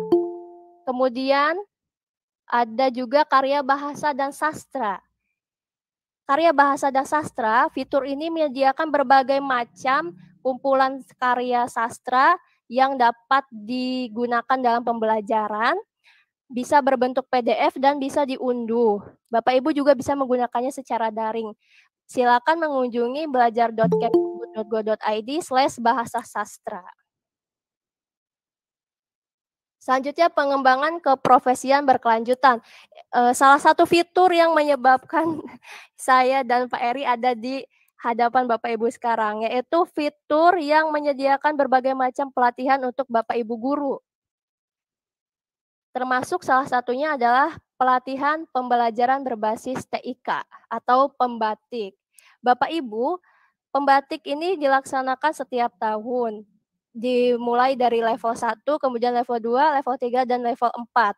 Speaker 1: Kemudian ada juga karya bahasa dan sastra. Karya bahasa dan sastra, fitur ini menyediakan berbagai macam kumpulan karya sastra yang dapat digunakan dalam pembelajaran, bisa berbentuk PDF dan bisa diunduh. Bapak Ibu juga bisa menggunakannya secara daring. Silakan mengunjungi belajar.kemdikbud.go.id/bahasa sastra. Selanjutnya pengembangan keprofesian berkelanjutan. Salah satu fitur yang menyebabkan saya dan Pak Eri ada di hadapan Bapak Ibu sekarang, yaitu fitur yang menyediakan berbagai macam pelatihan untuk Bapak Ibu guru. Termasuk salah satunya adalah pelatihan pembelajaran berbasis TIK atau pembatik. Bapak Ibu, pembatik ini dilaksanakan setiap tahun. Dimulai dari level 1, kemudian level 2, level 3, dan level 4.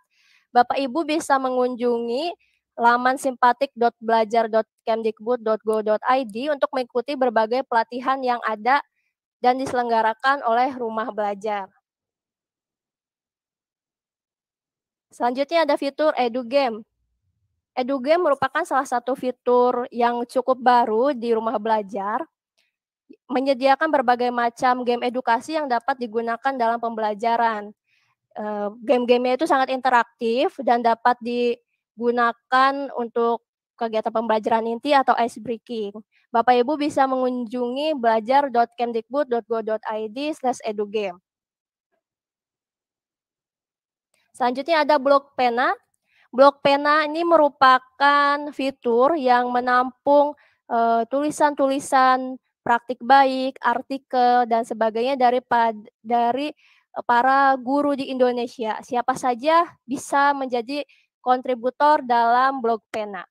Speaker 1: Bapak Ibu bisa mengunjungi laman simpatik.belajar.kemdikbud.go.id untuk mengikuti berbagai pelatihan yang ada dan diselenggarakan oleh Rumah Belajar. Selanjutnya ada fitur EduGame. EduGame merupakan salah satu fitur yang cukup baru di Rumah Belajar, menyediakan berbagai macam game edukasi yang dapat digunakan dalam pembelajaran. Game-gamenya itu sangat interaktif dan dapat digunakan untuk kegiatan pembelajaran inti atau ice breaking. Bapak Ibu bisa mengunjungi belajar.kemdikbud.go.id/edugame. Selanjutnya ada blok pena. Blok pena ini merupakan fitur yang menampung tulisan-tulisan praktik baik, artikel, dan sebagainya dari para guru di Indonesia. Siapa saja bisa menjadi kontributor dalam blok pena.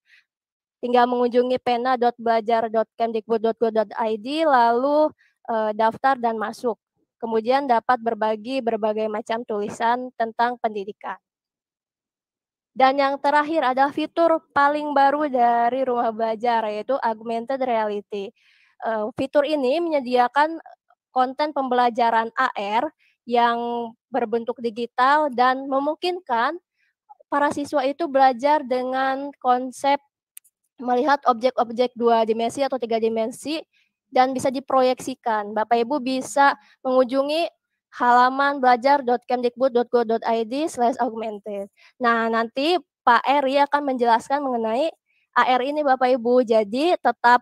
Speaker 1: Tinggal mengunjungi pena.belajar.kemdikbud.go.id lalu daftar dan masuk. Kemudian dapat berbagi berbagai macam tulisan tentang pendidikan. Dan yang terakhir adalah fitur paling baru dari Rumah Belajar, yaitu Augmented Reality. Fitur ini menyediakan konten pembelajaran AR yang berbentuk digital dan memungkinkan para siswa itu belajar dengan konsep melihat objek-objek 2 dimensi atau 3 dimensi dan bisa diproyeksikan. Bapak Ibu bisa mengunjungi halaman belajar.kemdikbud.go.id/augmented. Nah, nanti Pak Eri akan menjelaskan mengenai AR ini Bapak Ibu. Jadi tetap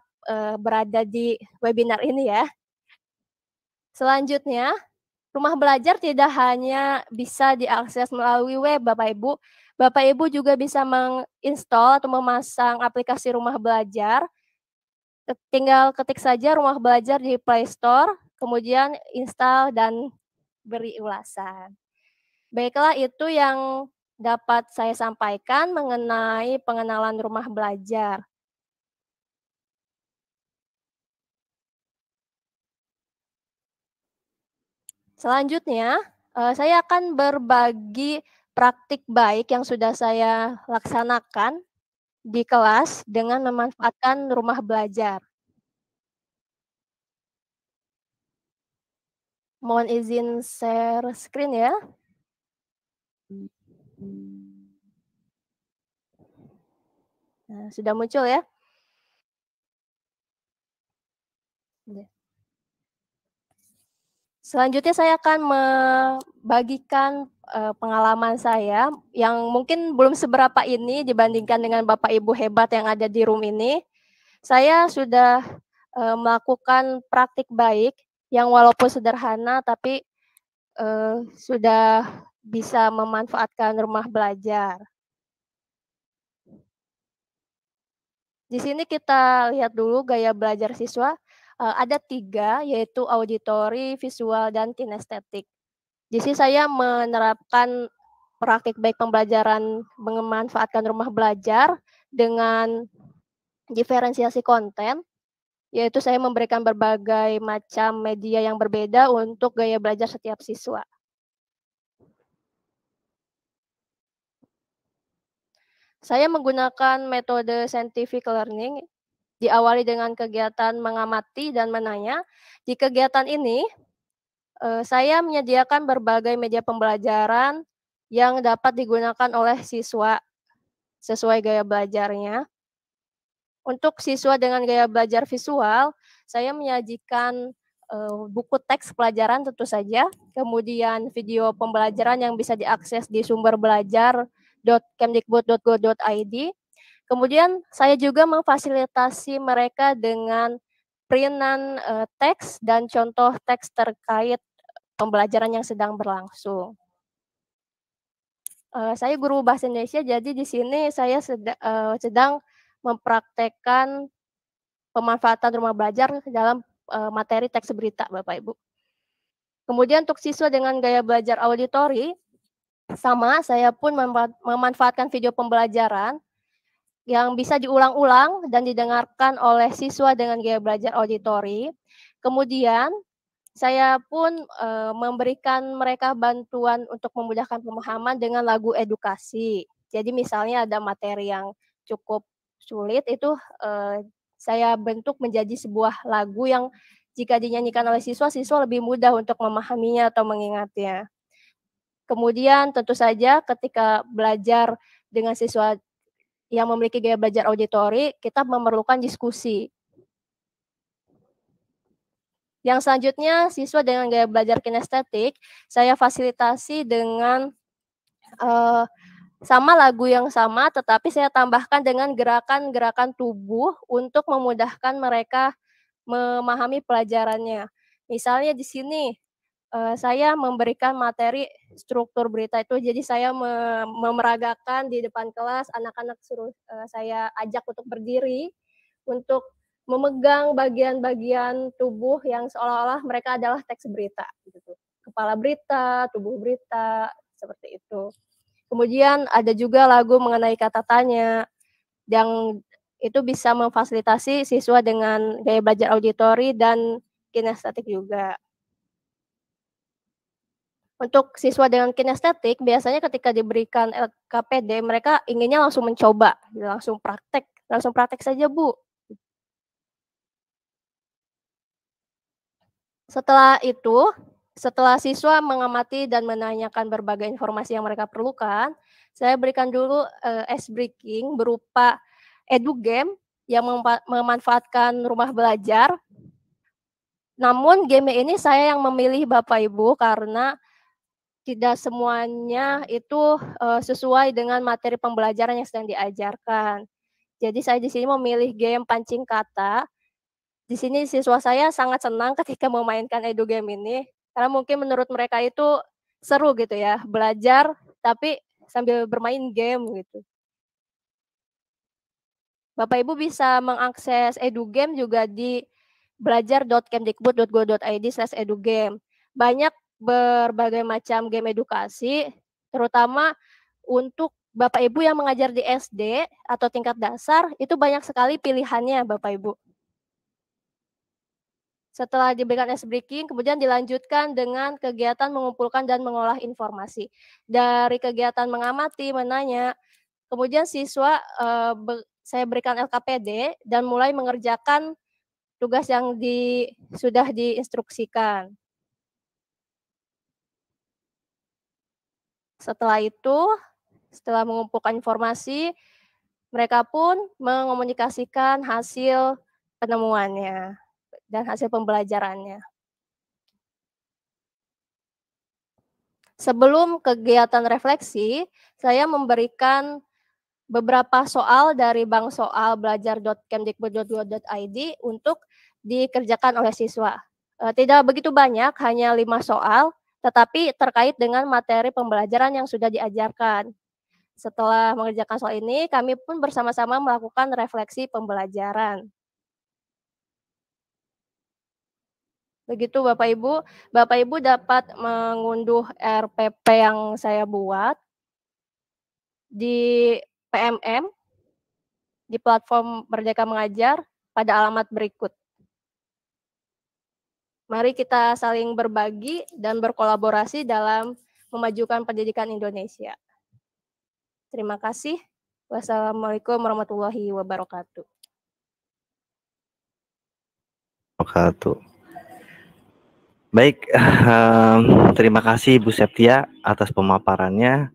Speaker 1: berada di webinar ini ya. Selanjutnya, Rumah Belajar tidak hanya bisa diakses melalui web Bapak Ibu. Bapak Ibu juga bisa menginstall atau memasang aplikasi Rumah Belajar Tinggal ketik saja Rumah Belajar di Play Store, kemudian install dan beri ulasan. Baiklah, itu yang dapat saya sampaikan mengenai pengenalan Rumah Belajar. Selanjutnya, saya akan berbagi praktik baik yang sudah saya laksanakan di kelas dengan memanfaatkan Rumah Belajar. Mohon izin share screen ya. Nah, sudah muncul ya? Selanjutnya saya akan membagikan pengalaman saya yang mungkin belum seberapa ini dibandingkan dengan Bapak Ibu hebat yang ada di room ini. Saya sudah melakukan praktik baik yang walaupun sederhana tapi sudah bisa memanfaatkan Rumah Belajar. Di sini kita lihat dulu gaya belajar siswa. Ada 3, yaitu auditori, visual, dan kinestetik. Di sini saya menerapkan praktik baik pembelajaran memanfaatkan Rumah Belajar dengan diferensiasi konten, yaitu saya memberikan berbagai macam media yang berbeda untuk gaya belajar setiap siswa. Saya menggunakan metode scientific learning, diawali dengan kegiatan mengamati dan menanya. Di kegiatan ini, saya menyediakan berbagai media pembelajaran yang dapat digunakan oleh siswa sesuai gaya belajarnya. Untuk siswa dengan gaya belajar visual, saya menyajikan buku teks pelajaran tentu saja, kemudian video pembelajaran yang bisa diakses di sumber belajar.kemdikbud.go.id. Kemudian saya juga memfasilitasi mereka dengan printan teks dan contoh teks terkait pembelajaran yang sedang berlangsung. Saya guru bahasa Indonesia, jadi di sini saya sedang mempraktekkan pemanfaatan Rumah Belajar dalam materi teks berita, Bapak Ibu. Kemudian untuk siswa dengan gaya belajar auditori, sama saya pun memanfaatkan video pembelajaran yang bisa diulang-ulang dan didengarkan oleh siswa dengan gaya belajar auditori. Kemudian saya pun memberikan mereka bantuan untuk memudahkan pemahaman dengan lagu edukasi. Jadi misalnya ada materi yang cukup sulit, itu saya bentuk menjadi sebuah lagu yang jika dinyanyikan oleh siswa, siswa lebih mudah untuk memahaminya atau mengingatnya. Kemudian tentu saja ketika belajar dengan siswa yang memiliki gaya belajar auditori, kita memerlukan diskusi. Yang selanjutnya, siswa dengan gaya belajar kinestetik, saya fasilitasi dengan sama lagu yang sama, tetapi saya tambahkan dengan gerakan-gerakan tubuh untuk memudahkan mereka memahami pelajarannya. Misalnya di sini, saya memberikan materi struktur berita itu, jadi saya memeragakan di depan kelas, anak-anak suruh saya ajak untuk berdiri, untuk memegang bagian-bagian tubuh yang seolah-olah mereka adalah teks berita. Gitu. Kepala berita, tubuh berita, seperti itu. Kemudian ada juga lagu mengenai kata tanya, yang itu bisa memfasilitasi siswa dengan gaya belajar auditori dan kinestetik juga. Untuk siswa dengan kinestetik, biasanya ketika diberikan LKPD, mereka inginnya langsung mencoba, langsung praktek saja, Bu. Setelah itu, setelah siswa mengamati dan menanyakan berbagai informasi yang mereka perlukan, saya berikan dulu ice breaking berupa edu game yang memanfaatkan Rumah Belajar. Namun game ini saya yang memilih Bapak Ibu karena tidak semuanya itu sesuai dengan materi pembelajaran yang sedang diajarkan. Jadi saya di sini memilih game pancing kata. Di sini siswa saya sangat senang ketika memainkan edu game ini, karena mungkin menurut mereka itu seru gitu ya, belajar tapi sambil bermain game gitu. Bapak Ibu bisa mengakses EduGame juga di belajar.kemdikbud.go.id/edugame. Banyak berbagai macam game edukasi, terutama untuk Bapak Ibu yang mengajar di SD atau tingkat dasar, itu banyak sekali pilihannya Bapak Ibu. Setelah diberikan ice breaking, kemudian dilanjutkan dengan kegiatan mengumpulkan dan mengolah informasi. Dari kegiatan mengamati, menanya, kemudian siswa saya berikan LKPD dan mulai mengerjakan tugas yang sudah diinstruksikan. Setelah itu, setelah mengumpulkan informasi, mereka pun mengomunikasikan hasil penemuannya dan hasil pembelajarannya. Sebelum kegiatan refleksi, saya memberikan beberapa soal dari bank soal belajar.kemdikbud.go.id untuk dikerjakan oleh siswa. Tidak begitu banyak, hanya 5 soal, tetapi terkait dengan materi pembelajaran yang sudah diajarkan. Setelah mengerjakan soal ini, kami pun bersama-sama melakukan refleksi pembelajaran. Begitu Bapak Ibu. Bapak Ibu dapat mengunduh RPP yang saya buat di PMM, di platform Merdeka Mengajar pada alamat berikut. Mari kita saling berbagi dan berkolaborasi dalam memajukan pendidikan Indonesia. Terima kasih. Wassalamualaikum warahmatullahi wabarakatuh.
Speaker 3: Baik, terima kasih Bu Septia atas pemaparannya.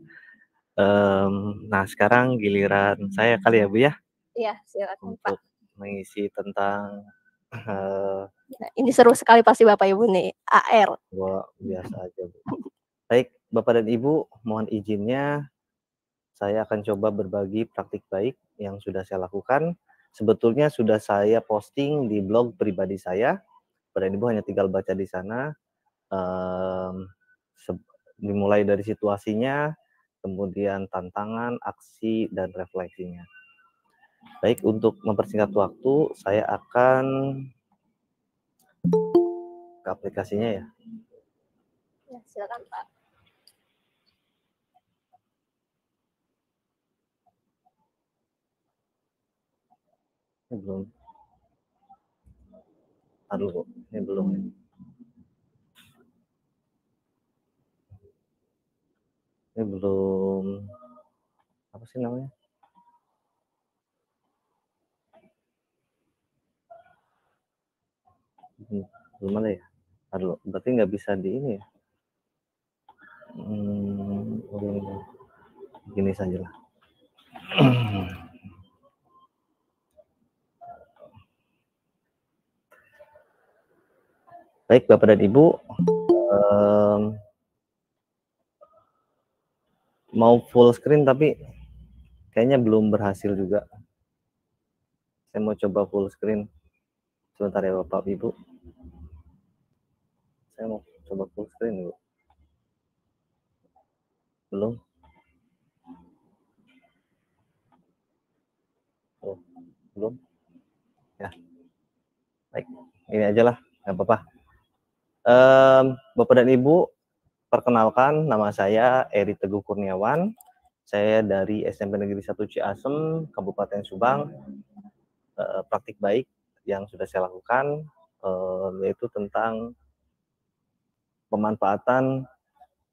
Speaker 3: Nah, sekarang giliran saya kali ya Bu ya?
Speaker 1: Iya, silakan Pak.
Speaker 3: Untuk mengisi tentang
Speaker 1: Nah, ini seru sekali pasti Bapak Ibu nih, AR.
Speaker 3: Wah, biasa aja Bu. Baik, Bapak dan Ibu, mohon izinnya saya akan coba berbagi praktik baik yang sudah saya lakukan. Sebetulnya sudah saya posting di blog pribadi saya. Bapak dan Ibu hanya tinggal baca di sana. Dimulai dari situasinya, kemudian tantangan, aksi, dan refleksinya. Baik, untuk mempersingkat waktu, saya akan ke aplikasinya ya.
Speaker 1: Ya, silakan Pak.
Speaker 3: Ini belum. Aduh, ini belum. Ini belum. Apa sih namanya? Belum ada ya? Aduh, berarti nggak bisa di ini ya? Gini sajalah. Baik, Bapak dan Ibu, mau full screen tapi kayaknya belum berhasil juga. Saya mau coba full screen. Sebentar ya Bapak Ibu. Saya mau coba full screen dulu. Belum. Oh, belum. Ya. Baik, ini aja lah, nggak apa-apa. Bapak dan Ibu, perkenalkan, nama saya Eri Teguh Kurniawan. Saya dari SMP Negeri 1 Ciasem, Kabupaten Subang. Praktik baik yang sudah saya lakukan, yaitu tentang pemanfaatan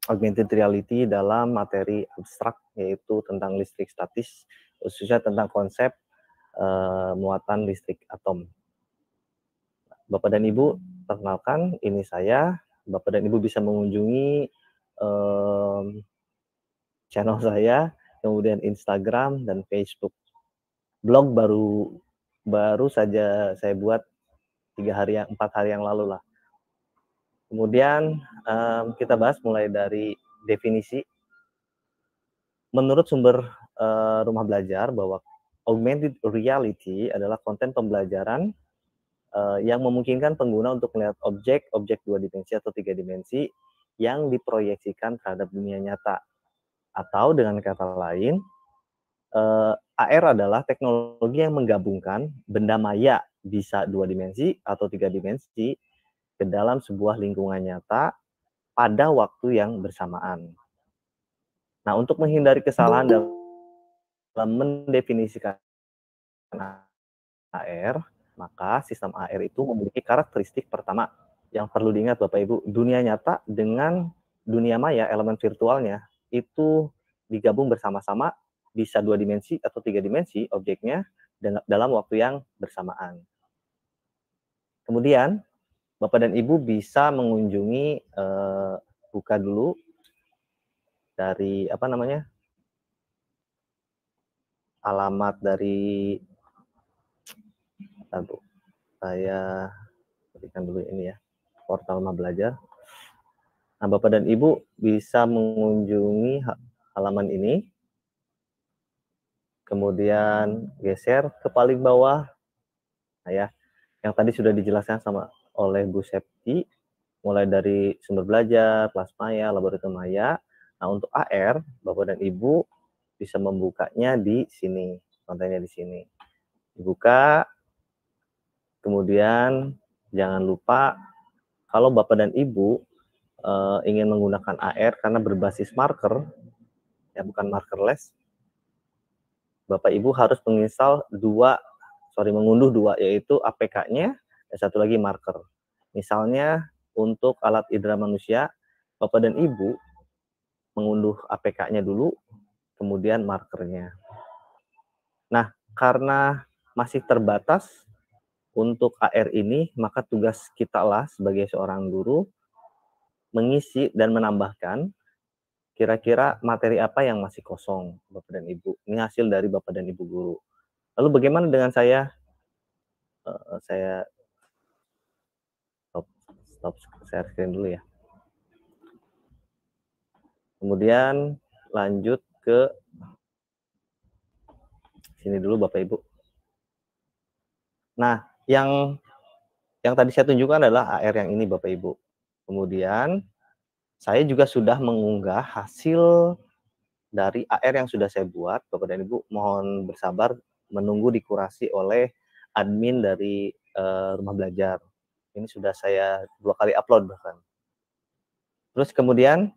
Speaker 3: augmented reality dalam materi abstrak, yaitu tentang listrik statis, khususnya tentang konsep muatan listrik atom. Bapak dan Ibu, perkenalkan, ini saya. Bapak dan Ibu bisa mengunjungi channel saya, kemudian Instagram dan Facebook. Blog baru saja saya buat 4 hari yang lalu lah. Kemudian kita bahas mulai dari definisi. Menurut sumber Rumah Belajar bahwa augmented reality adalah konten pembelajaran yang memungkinkan pengguna untuk melihat objek 2 dimensi atau 3 dimensi yang diproyeksikan terhadap dunia nyata. Atau dengan kata lain, AR adalah teknologi yang menggabungkan benda maya bisa 2 dimensi atau 3 dimensi ke dalam sebuah lingkungan nyata pada waktu yang bersamaan. Nah, untuk menghindari kesalahan dalam mendefinisikan AR, maka sistem AR itu memiliki karakteristik pertama yang perlu diingat Bapak Ibu, dunia nyata dengan dunia maya, elemen virtualnya, itu digabung bersama-sama, bisa 2 dimensi atau 3 dimensi objeknya dalam waktu yang bersamaan. Kemudian, Bapak dan Ibu bisa mengunjungi, buka dulu dari, alamat dari, saya berikan dulu ini ya, portal Rumah Belajar. Nah, Bapak dan Ibu bisa mengunjungi halaman ini, kemudian geser ke paling bawah. Nah ya, yang tadi sudah dijelaskan oleh Bu Septi, mulai dari sumber belajar, kelas maya, laboratorium maya. Nah, untuk AR, Bapak dan Ibu bisa membukanya di sini, kontennya di sini. Dibuka, kemudian jangan lupa kalau Bapak dan Ibu ingin menggunakan AR karena berbasis marker, ya bukan markerless, Bapak Ibu harus mengunduh dua, yaitu APK-nya dan satu lagi marker. Misalnya untuk alat indera manusia, Bapak dan Ibu mengunduh APK-nya dulu, kemudian markernya. Nah, karena masih terbatas untuk AR ini, maka tugas kita lah sebagai seorang guru mengisi dan menambahkan kira-kira materi apa yang masih kosong, Bapak dan Ibu. Ini hasil dari Bapak dan Ibu guru. Lalu bagaimana dengan saya? Saya stop share screen dulu ya. Kemudian lanjut ke sini dulu Bapak Ibu. Nah, yang tadi saya tunjukkan adalah AR yang ini Bapak Ibu. Kemudian saya juga sudah mengunggah hasil dari AR yang sudah saya buat. Bapak dan Ibu mohon bersabar menunggu dikurasi oleh admin dari Rumah Belajar. Ini sudah saya 2 kali upload bahkan. Terus kemudian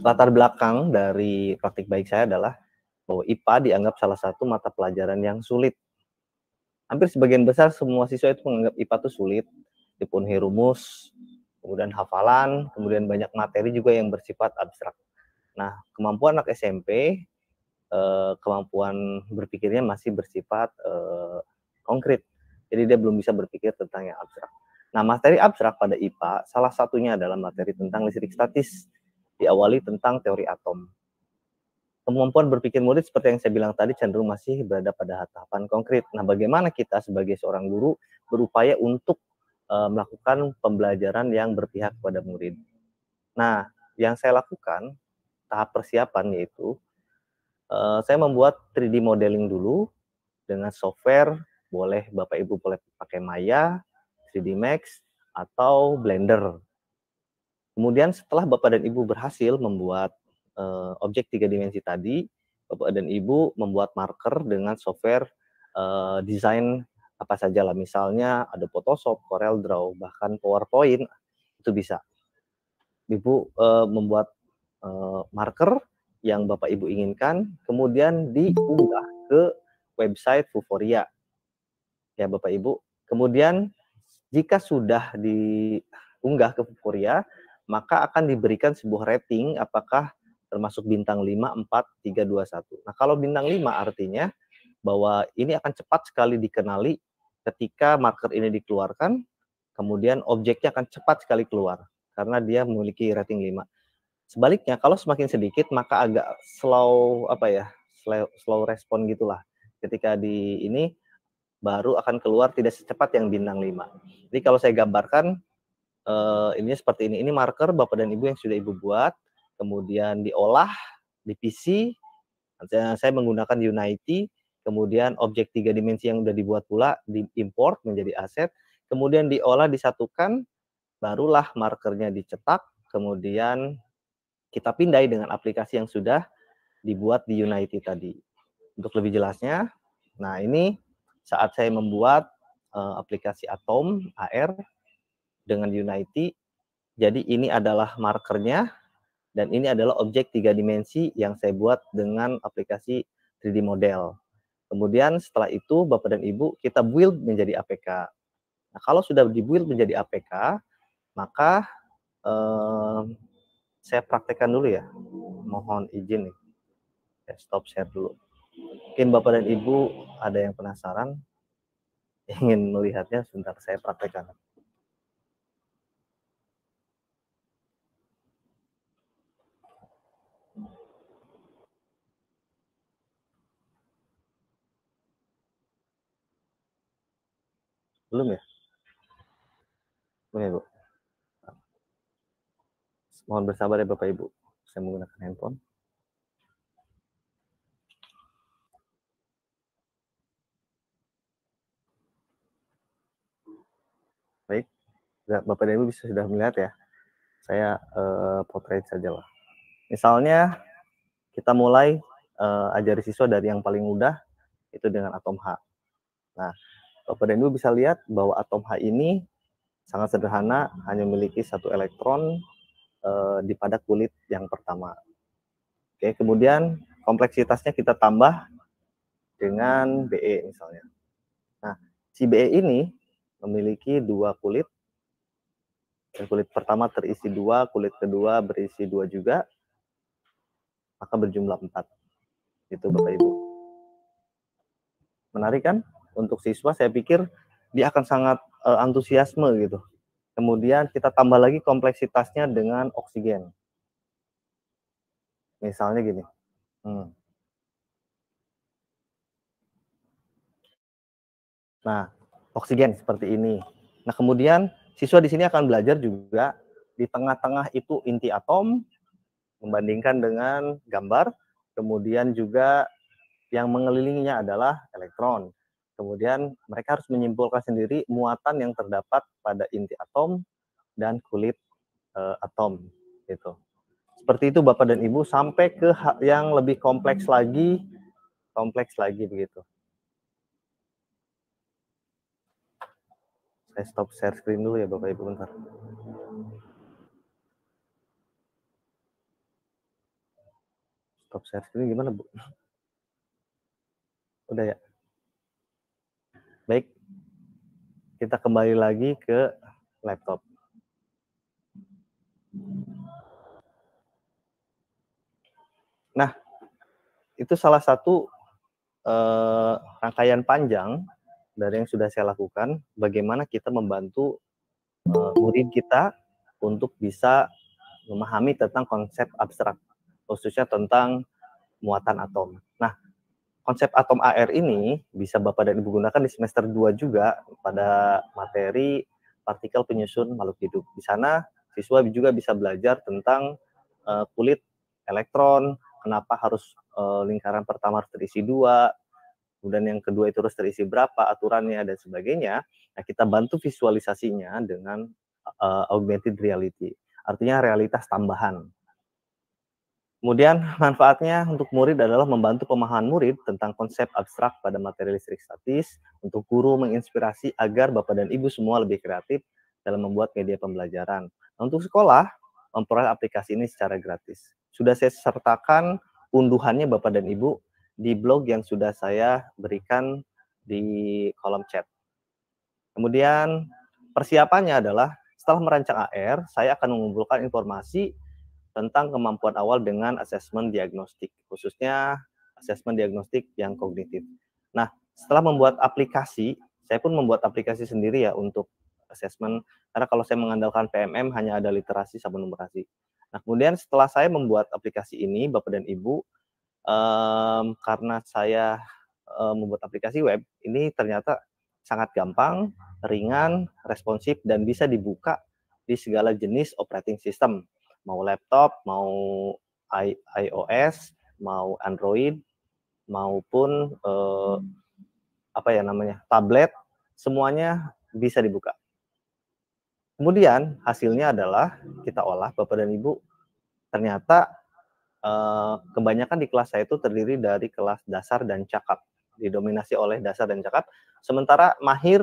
Speaker 3: latar belakang dari praktik baik saya adalah bahwa IPA dianggap salah satu mata pelajaran yang sulit. Hampir sebagian besar semua siswa itu menganggap IPA itu sulit, dipenuhi rumus, kemudian hafalan, kemudian banyak materi juga yang bersifat abstrak. Nah, kemampuan anak SMP, kemampuan berpikirnya masih bersifat konkret. Jadi dia belum bisa berpikir tentang yang abstrak. Nah, materi abstrak pada IPA, salah satunya adalah materi tentang listrik statis, diawali tentang teori atom. Kemampuan berpikir murid seperti yang saya bilang tadi cenderung masih berada pada tahapan konkret. Nah, bagaimana kita sebagai seorang guru berupaya untuk melakukan pembelajaran yang berpihak kepada murid. Nah, yang saya lakukan tahap persiapan yaitu saya membuat 3D modeling dulu dengan software, boleh Bapak Ibu boleh pakai Maya, 3D Max, atau Blender. Kemudian setelah Bapak dan Ibu berhasil membuat objek 3 dimensi tadi, Bapak dan Ibu membuat marker dengan software desain apa saja lah, misalnya ada Photoshop, Corel Draw, bahkan PowerPoint, itu bisa. Ibu membuat marker yang Bapak Ibu inginkan, kemudian diunggah ke website Vuforia. Ya Bapak Ibu, kemudian jika sudah diunggah ke Vuforia, maka akan diberikan sebuah rating apakah termasuk bintang 5, 4, 3, 2, 1. Nah, kalau bintang 5 artinya bahwa ini akan cepat sekali dikenali ketika marker ini dikeluarkan, kemudian objeknya akan cepat sekali keluar karena dia memiliki rating 5. Sebaliknya, kalau semakin sedikit maka agak slow respon gitulah. Ketika ini baru akan keluar tidak secepat yang bintang 5. Jadi kalau saya gambarkan ini seperti ini marker Bapak dan Ibu yang sudah Ibu buat, kemudian diolah di PC, saya menggunakan Unity, kemudian objek 3 dimensi yang sudah dibuat pula diimport menjadi aset, kemudian diolah, disatukan, barulah markernya dicetak, kemudian kita pindai dengan aplikasi yang sudah dibuat di Unity tadi. Untuk lebih jelasnya, nah ini saat saya membuat aplikasi Atom AR dengan Unity, jadi ini adalah markernya, dan ini adalah objek 3 dimensi yang saya buat dengan aplikasi 3D model. Kemudian setelah itu Bapak dan Ibu kita build menjadi APK. Nah, kalau sudah di-build menjadi APK, maka saya praktekkan dulu ya. Mohon izin nih. Saya stop share dulu. Mungkin Bapak dan Ibu ada yang penasaran, ingin melihatnya, sebentar saya praktekkan. Belum ya? Belum ya, Bu? Mohon bersabar ya Bapak Ibu. Saya menggunakan handphone. Baik, Bapak dan Ibu bisa sudah melihat ya. Saya potret saja lah. Misalnya kita mulai ajari siswa dari yang paling mudah, itu dengan atom H. Nah, Bapak dan Ibu bisa lihat bahwa atom H ini sangat sederhana, hanya memiliki 1 elektron di pada kulit yang pertama. Oke, kemudian kompleksitasnya kita tambah dengan Be misalnya. Nah, si Be ini memiliki 2 kulit. Dan kulit pertama terisi 2, kulit kedua berisi 2 juga, maka berjumlah 4. Itu Bapak Ibu. Menarik kan? Untuk siswa saya pikir dia akan sangat antusiasme gitu. Kemudian kita tambah lagi kompleksitasnya dengan oksigen. Misalnya gini. Nah, oksigen seperti ini. Nah, kemudian siswa di sini akan belajar juga di tengah-tengah itu inti atom, membandingkan dengan gambar, kemudian juga yang mengelilinginya adalah elektron. Kemudian mereka harus menyimpulkan sendiri muatan yang terdapat pada inti atom dan kulit atom. Gitu. Seperti itu Bapak dan Ibu, sampai ke yang lebih kompleks lagi begitu. Saya stop share screen dulu ya Bapak Ibu bentar. Stop share screen gimana Bu? Udah ya? Baik, kita kembali lagi ke laptop. Nah, itu salah satu rangkaian panjang dari yang sudah saya lakukan, bagaimana kita membantu murid kita untuk bisa memahami tentang konsep abstrak, khususnya tentang muatan atom. Nah, konsep atom AR ini bisa Bapak dan Ibu gunakan di semester 2 juga pada materi partikel penyusun makhluk hidup. Di sana siswa juga bisa belajar tentang kulit elektron, kenapa harus lingkaran pertama harus terisi 2, kemudian yang kedua itu harus terisi berapa, aturannya dan sebagainya. Nah, kita bantu visualisasinya dengan augmented reality, artinya realitas tambahan. Kemudian manfaatnya untuk murid adalah membantu pemahaman murid tentang konsep abstrak pada materi listrik statis, untuk guru menginspirasi agar Bapak dan Ibu semua lebih kreatif dalam membuat media pembelajaran. Nah, untuk sekolah, memperoleh aplikasi ini secara gratis. Sudah saya sertakan unduhannya Bapak dan Ibu di blog yang sudah saya berikan di kolom chat. Kemudian persiapannya adalah setelah merancang AR, saya akan mengumpulkan informasi tentang kemampuan awal dengan asesmen diagnostik, khususnya asesmen diagnostik yang kognitif. Nah, setelah membuat aplikasi, saya pun membuat aplikasi sendiri ya untuk asesmen, karena kalau saya mengandalkan PMM hanya ada literasi sama numerasi. Nah, kemudian setelah saya membuat aplikasi ini, Bapak dan Ibu, karena saya membuat aplikasi web, ini ternyata sangat gampang, ringan, responsif, dan bisa dibuka di segala jenis operating system. Mau laptop, mau iOS, mau Android, maupun tablet, semuanya bisa dibuka. Kemudian hasilnya adalah kita olah Bapak dan Ibu, ternyata kebanyakan di kelas saya itu terdiri dari kelas dasar dan cakap, didominasi oleh dasar dan cakap. Sementara mahir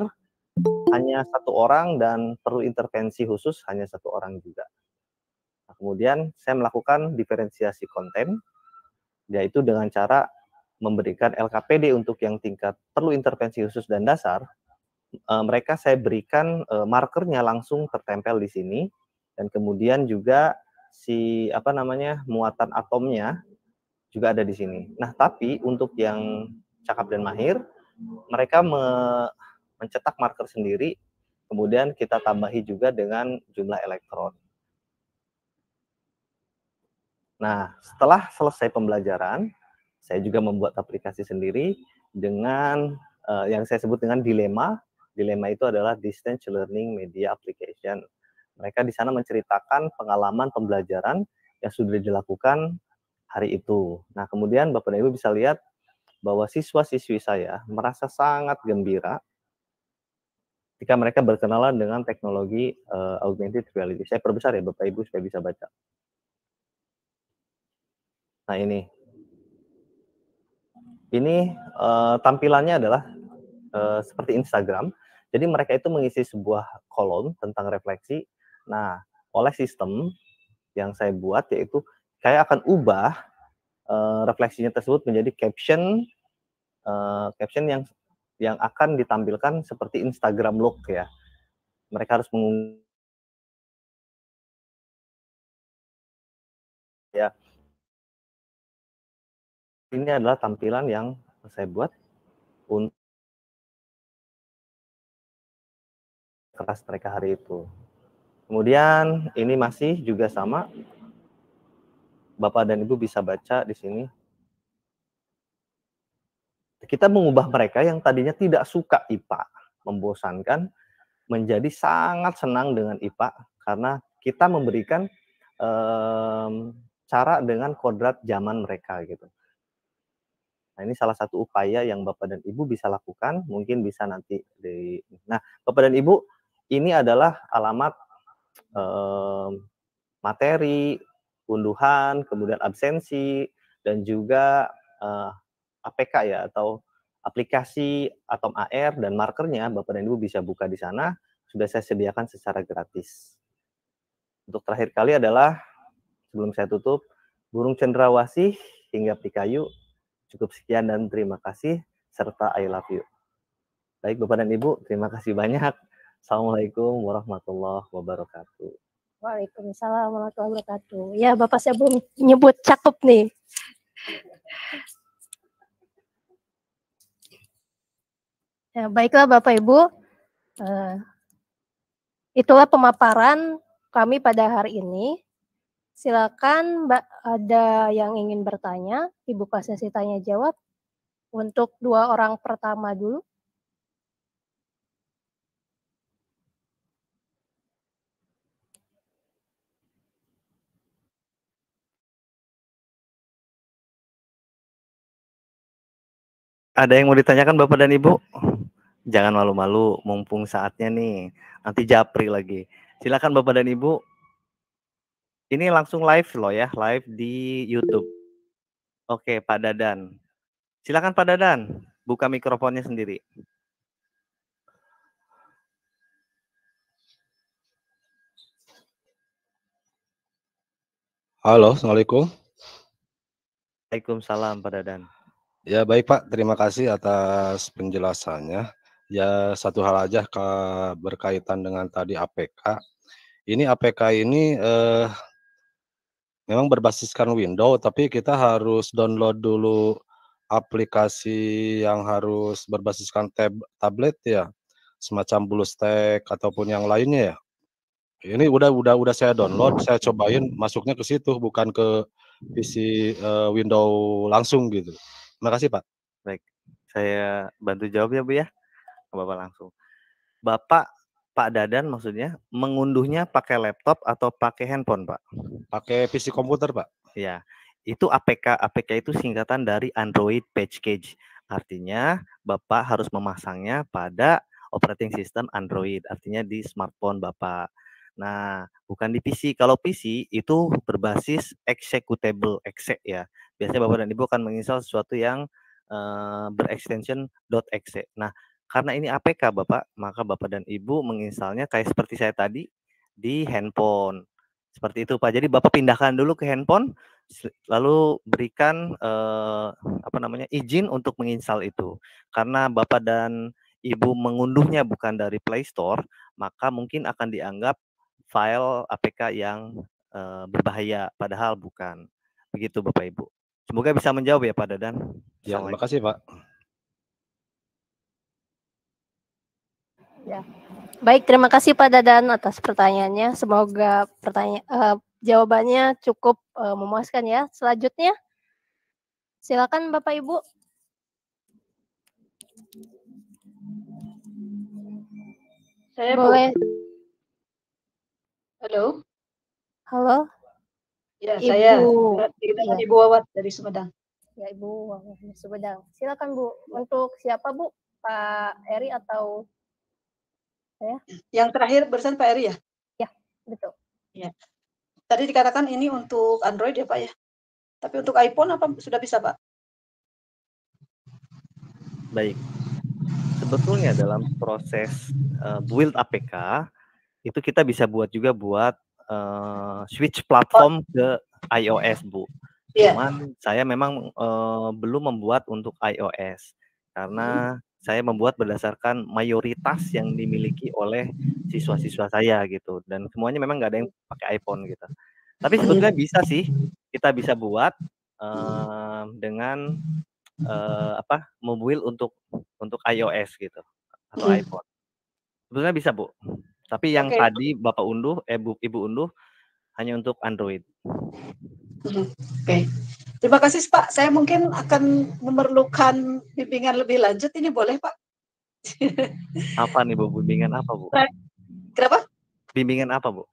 Speaker 3: hanya 1 orang dan perlu intervensi khusus hanya 1 orang juga. Nah, kemudian saya melakukan diferensiasi konten, yaitu dengan cara memberikan LKPD untuk yang tingkat perlu intervensi khusus dan dasar. Mereka saya berikan markernya langsung tertempel di sini, dan kemudian juga muatan atomnya juga ada di sini. Nah, tapi untuk yang cakap dan mahir, mereka mencetak marker sendiri, kemudian kita tambahi juga dengan jumlah elektron. Nah, setelah selesai pembelajaran, saya juga membuat aplikasi sendiri dengan yang saya sebut dengan dilema. Dilema itu adalah Distance Learning Media Application. Mereka di sana menceritakan pengalaman pembelajaran yang sudah dilakukan hari itu. Nah, kemudian Bapak dan Ibu bisa lihat bahwa siswa-siswi saya merasa sangat gembira ketika mereka berkenalan dengan teknologi augmented reality. Saya perbesar ya Bapak Ibu supaya bisa baca. Nah, ini tampilannya adalah seperti Instagram. Jadi mereka itu mengisi sebuah kolom tentang refleksi. Nah, oleh sistem yang saya buat, yaitu saya akan ubah refleksinya tersebut menjadi caption yang akan ditampilkan seperti Instagram look ya. Mereka harus ya. Ini adalah tampilan yang saya buat untuk kelas mereka hari itu. Kemudian ini masih juga sama. Bapak dan Ibu bisa baca di sini. Kita mengubah mereka yang tadinya tidak suka IPA, membosankan, menjadi sangat senang dengan IPA karena kita memberikan cara dengan kodrat zaman mereka gitu. Nah, ini salah satu upaya yang Bapak dan Ibu bisa lakukan, mungkin bisa nanti Nah, Bapak dan Ibu, ini adalah alamat materi, unduhan, kemudian absensi, dan juga APK ya, atau aplikasi Atom AR dan markernya Bapak dan Ibu bisa buka di sana, sudah saya sediakan secara gratis. Untuk terakhir kali adalah, sebelum saya tutup, burung cendrawasih hingga pikayu. Cukup sekian dan terima kasih, serta I love you. Baik Bapak dan Ibu, terima kasih banyak. Assalamualaikum warahmatullahi wabarakatuh.
Speaker 1: Waalaikumsalam warahmatullahi wabarakatuh. Ya, Bapak saya belum nyebut cakep nih. Ya, baiklah Bapak Ibu. Itulah pemaparan kami pada hari ini. Silakan Mbak, ada yang ingin bertanya, dibuka sesi tanya jawab. Untuk 2 orang pertama dulu.
Speaker 3: Ada yang mau ditanyakan Bapak dan Ibu? Jangan malu-malu, mumpung saatnya nih. Nanti japri lagi. Silakan Bapak dan Ibu. Ini langsung live loh ya, live di YouTube. Oke, Pak Dadan. Silakan Pak Dadan, buka mikrofonnya sendiri.
Speaker 7: Halo, Assalamualaikum.
Speaker 3: Waalaikumsalam Pak Dadan.
Speaker 7: Ya baik Pak, terima kasih atas penjelasannya. Ya satu hal aja berkaitan dengan tadi APK. Ini APK ini memang berbasiskan Windows, tapi kita harus download dulu aplikasi yang harus berbasiskan tablet ya, semacam BlueStack ataupun yang lainnya ya. Ini udah saya download, saya cobain masuknya ke situ, bukan ke PC Windows langsung gitu. Terima kasih Pak.
Speaker 3: Baik, saya bantu jawab ya Bu ya, Bapak langsung. Bapak, Pak Dadan maksudnya mengunduhnya pakai laptop atau pakai handphone Pak?
Speaker 7: Pakai PC komputer Pak.
Speaker 3: Ya, itu APK. APK itu singkatan dari Android Package. Artinya Bapak harus memasangnya pada operating system Android, artinya di smartphone Bapak. Nah, bukan di PC. Kalau PC itu berbasis executable exe ya. Biasanya Bapak dan Ibu akan menginstal sesuatu yang berextension .exe. Nah, karena ini APK Bapak, maka Bapak dan Ibu menginstalnya kayak seperti saya tadi di handphone. Seperti itu Pak. Jadi Bapak pindahkan dulu ke handphone, lalu berikan izin untuk menginstal itu. Karena Bapak dan Ibu mengunduhnya bukan dari Play Store, maka mungkin akan dianggap file APK yang berbahaya, padahal bukan. Begitu Bapak Ibu. Semoga bisa menjawab ya Pak Dadan.
Speaker 7: Ya, terima kasih Pak.
Speaker 1: Ya. Baik, terima kasih Pak Dadan atas pertanyaannya. Semoga jawabannya cukup memuaskan ya. Selanjutnya, silakan Bapak Ibu.
Speaker 6: Saya
Speaker 1: boleh.
Speaker 6: Bu. Halo.
Speaker 1: Halo.
Speaker 6: Ya,
Speaker 1: Ibu.
Speaker 6: saya dengan Ibu Wawat dari Sumedang.
Speaker 1: Ya, Ibu Wawat dari Sumedang. Silakan Bu. Untuk siapa Bu? Pak Eri atau saya?
Speaker 6: Yang terakhir barusan Pak Eri ya?
Speaker 1: Ya, betul.
Speaker 6: Ya. Tadi dikatakan ini untuk Android ya Pak ya? Tapi untuk iPhone apa sudah bisa Pak?
Speaker 3: Baik. Sebetulnya dalam proses build APK itu kita bisa buat juga buat switch platform ke iOS Bu. Cuman saya memang belum membuat untuk iOS karena saya membuat berdasarkan mayoritas yang dimiliki oleh siswa-siswa saya gitu, dan semuanya memang nggak ada yang pakai iPhone gitu. Tapi sebetulnya bisa sih, kita bisa buat dengan mobile untuk iOS gitu atau iPhone. Sebetulnya bisa Bu. Tapi yang tadi Bapak unduh, Ibu unduh hanya untuk Android.
Speaker 6: Oke. Terima kasih Pak. Saya mungkin akan memerlukan bimbingan lebih lanjut. Ini boleh Pak?
Speaker 3: Apa nih Bu? Bimbingan apa Bu?
Speaker 6: Kenapa?
Speaker 3: Bimbingan apa Bu?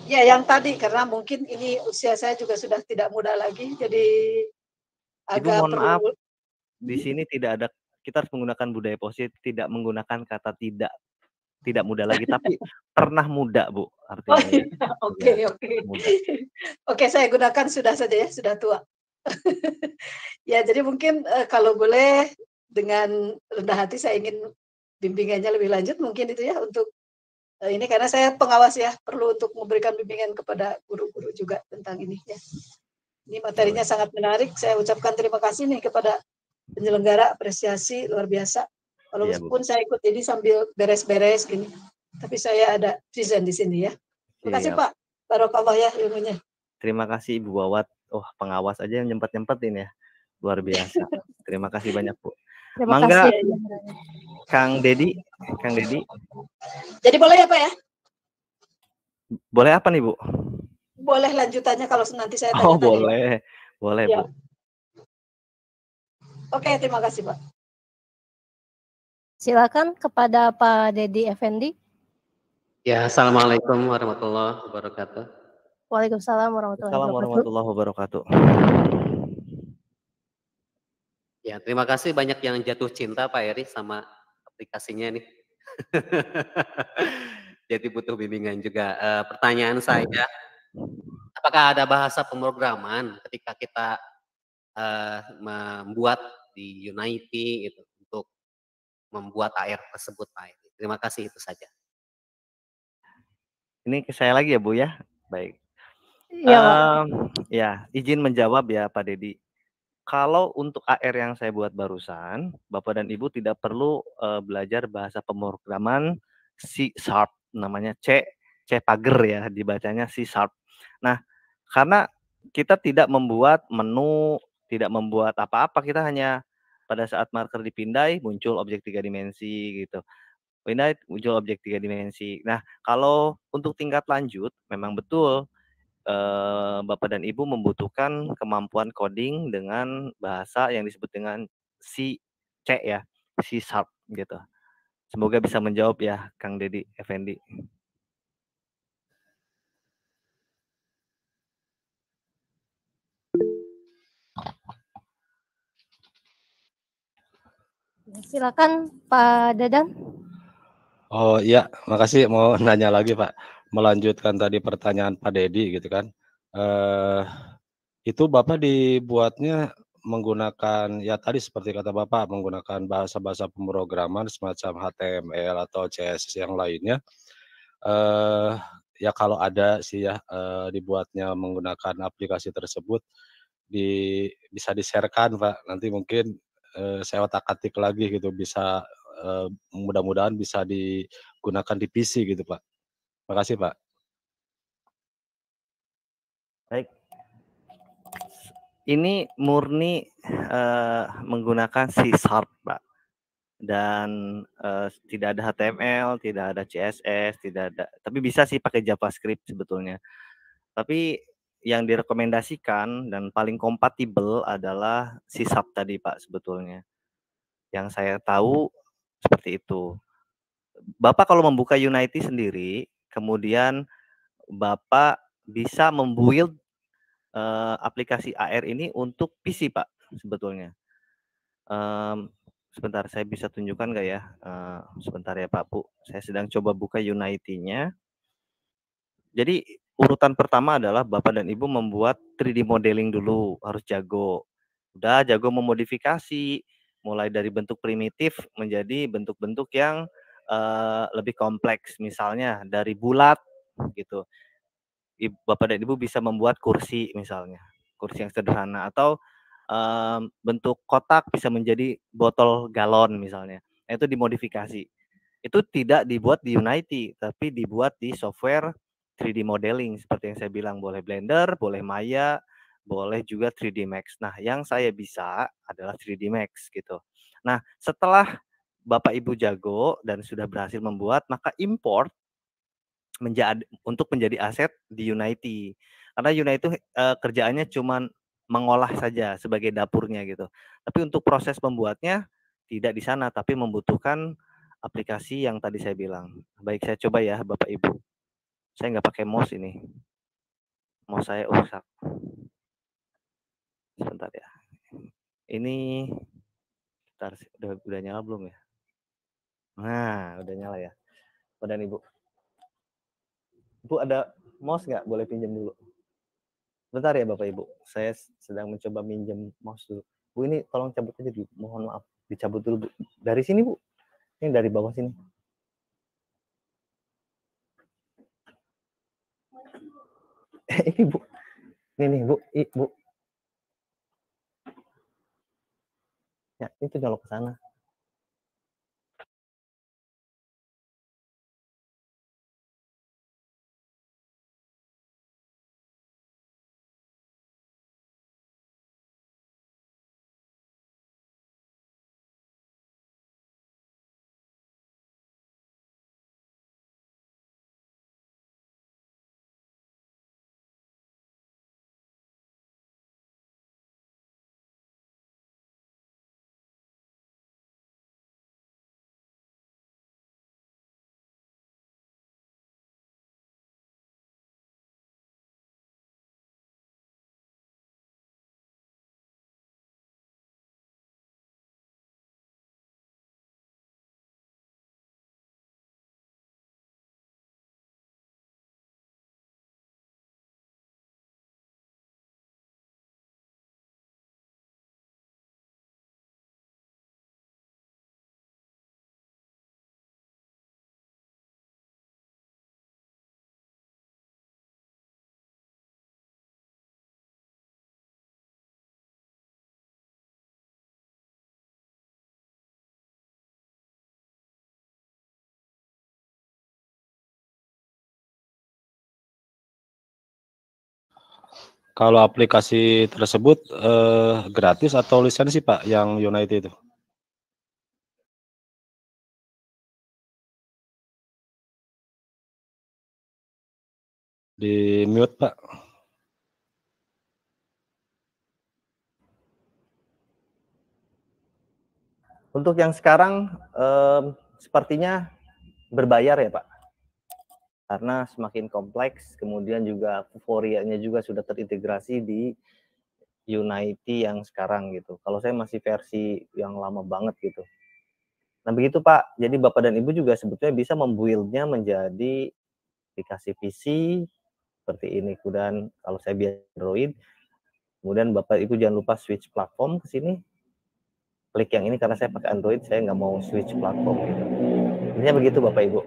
Speaker 6: Ya yang tadi, karena mungkin ini usia saya juga sudah tidak muda lagi, jadi
Speaker 3: Ibu
Speaker 6: agak
Speaker 3: mohon maaf,
Speaker 6: perlu.
Speaker 3: di sini tidak ada, kita harus menggunakan budaya positif, tidak menggunakan kata tidak muda lagi, tapi pernah muda Bu artinya.
Speaker 6: Oke. Oke, saya gunakan sudah saja ya, sudah tua. Ya, jadi mungkin kalau boleh dengan rendah hati saya ingin bimbingannya lebih lanjut mungkin itu ya untuk ini, karena saya pengawas ya, perlu untuk memberikan bimbingan kepada guru-guru juga tentang ini ya. Ini materinya sangat menarik. Saya ucapkan terima kasih nih kepada penyelenggara, apresiasi luar biasa. Walaupun saya ikut ini sambil beres-beres gini, tapi saya ada present di sini ya. Terima kasih Pak. Barokah ya ilmunya.
Speaker 3: Terima kasih Ibu Wawat. Oh, pengawas aja yang nyempet-nyempetin ya. Luar biasa. Terima kasih banyak Bu.
Speaker 1: Terima
Speaker 3: Mangga,
Speaker 1: kasih.
Speaker 3: Kang Dedi.
Speaker 6: Jadi boleh ya Pak ya?
Speaker 3: Boleh apa nih Bu?
Speaker 6: Boleh lanjutannya kalau nanti saya tanya-tanya.
Speaker 3: Oh boleh ya. Bu.
Speaker 6: Oke, terima kasih Pak.
Speaker 1: Silakan kepada Pak Dedi Effendi.
Speaker 8: Ya, assalamualaikum warahmatullahi wabarakatuh.
Speaker 1: Waalaikumsalam warahmatullahi
Speaker 3: wabarakatuh.
Speaker 8: Ya, terima kasih banyak yang jatuh cinta Pak Eri sama aplikasinya nih. Jadi butuh bimbingan juga. Pertanyaan saya, apakah ada bahasa pemrograman ketika kita membuat di Unity gitu untuk membuat AR tersebut Pak Eri? Terima kasih, itu saja.
Speaker 3: Ini ke saya lagi ya Bu ya. Baik. Ya, izin menjawab ya Pak Dedi. Kalau untuk AR yang saya buat barusan, Bapak dan Ibu tidak perlu belajar bahasa pemrograman C#, namanya C pager ya, dibacanya C#. Nah, karena kita tidak membuat menu, tidak membuat apa-apa, kita hanya pada saat marker dipindai muncul objek 3 dimensi gitu. Pindah muncul objek 3 dimensi. Nah, kalau untuk tingkat lanjut memang betul Bapak dan Ibu membutuhkan kemampuan coding dengan bahasa yang disebut dengan C ya, C# gitu. Semoga bisa menjawab ya Kang Dedi Effendi.
Speaker 1: Silakan Pak Dadan.
Speaker 7: Oh iya, makasih. Mau nanya lagi Pak. melanjutkan tadi pertanyaan Pak Dedi gitu kan. Itu Bapak dibuatnya menggunakan ya tadi seperti kata Bapak menggunakan bahasa-bahasa pemrograman semacam HTML atau CSS yang lainnya. Ya kalau ada sih ya dibuatnya menggunakan aplikasi tersebut bisa di-share-kan Pak. Nanti mungkin saya otak-atik lagi gitu bisa mudah-mudahan bisa digunakan di PC gitu Pak. Makasih Pak.
Speaker 3: Baik. Ini murni menggunakan C# Pak. Dan tidak ada HTML, tidak ada CSS, tidak ada. Tapi bisa sih pakai JavaScript sebetulnya. Tapi yang direkomendasikan dan paling kompatibel adalah C# tadi Pak sebetulnya. Yang saya tahu seperti itu. Bapak kalau membuka Unity sendiri, kemudian Bapak bisa membuild aplikasi AR ini untuk PC Pak sebetulnya. Sebentar saya bisa tunjukkan nggak ya? Sebentar ya Pak Bu, saya sedang coba buka Unity-nya. Jadi urutan pertama adalah Bapak dan Ibu membuat 3D modeling dulu, harus jago. Udah jago memodifikasi, mulai dari bentuk primitif menjadi bentuk-bentuk yang lebih kompleks, misalnya dari bulat gitu. Bapak dan Ibu bisa membuat kursi misalnya, kursi yang sederhana, atau bentuk kotak bisa menjadi botol galon misalnya. Nah, itu dimodifikasi. Itu tidak dibuat di Unity, tapi dibuat di software 3D modeling seperti yang saya bilang, boleh Blender, boleh Maya, boleh juga 3D Max. Nah, yang saya bisa adalah 3D Max gitu. Nah, setelah Bapak Ibu jago dan sudah berhasil membuat, maka import untuk menjadi aset di Unity. Karena Unity itu kerjaannya cuma mengolah saja sebagai dapurnya gitu. Tapi untuk proses membuatnya tidak di sana, tapi membutuhkan aplikasi yang tadi saya bilang. Baik, saya coba ya Bapak Ibu. Saya nggak pakai mouse ini. Mouse saya rusak. Sebentar ya. Ini udah nyala belum ya? Nah, udah nyala ya. Bapak dan Ibu. Bu ada mouse nggak? Boleh pinjam dulu. Bentar ya Bapak Ibu, saya sedang mencoba minjem mouse dulu. Bu ini tolong cabut aja dulu, mohon maaf. Dicabut dulu Bu. Dari sini Bu, ini dari bawah sini. Ini Bu, ini Bu, Bu. Ya itu nyolok ke sana.
Speaker 7: Kalau aplikasi tersebut gratis atau lisensi Pak yang Unity itu? Di mute Pak.
Speaker 3: Untuk yang sekarang sepertinya berbayar ya Pak. Karena semakin kompleks, kemudian juga euforianya juga sudah terintegrasi di Unity yang sekarang gitu. Kalau saya masih versi yang lama banget gitu. Nah begitu Pak, jadi Bapak dan Ibu juga sebetulnya bisa membuild-nya menjadi aplikasi PC seperti ini. Kemudian kalau saya biasa Android, kemudian Bapak Ibu jangan lupa switch platform ke sini. Klik yang ini karena saya pakai Android, saya nggak mau switch platform gitu. Intinya begitu Bapak Ibu.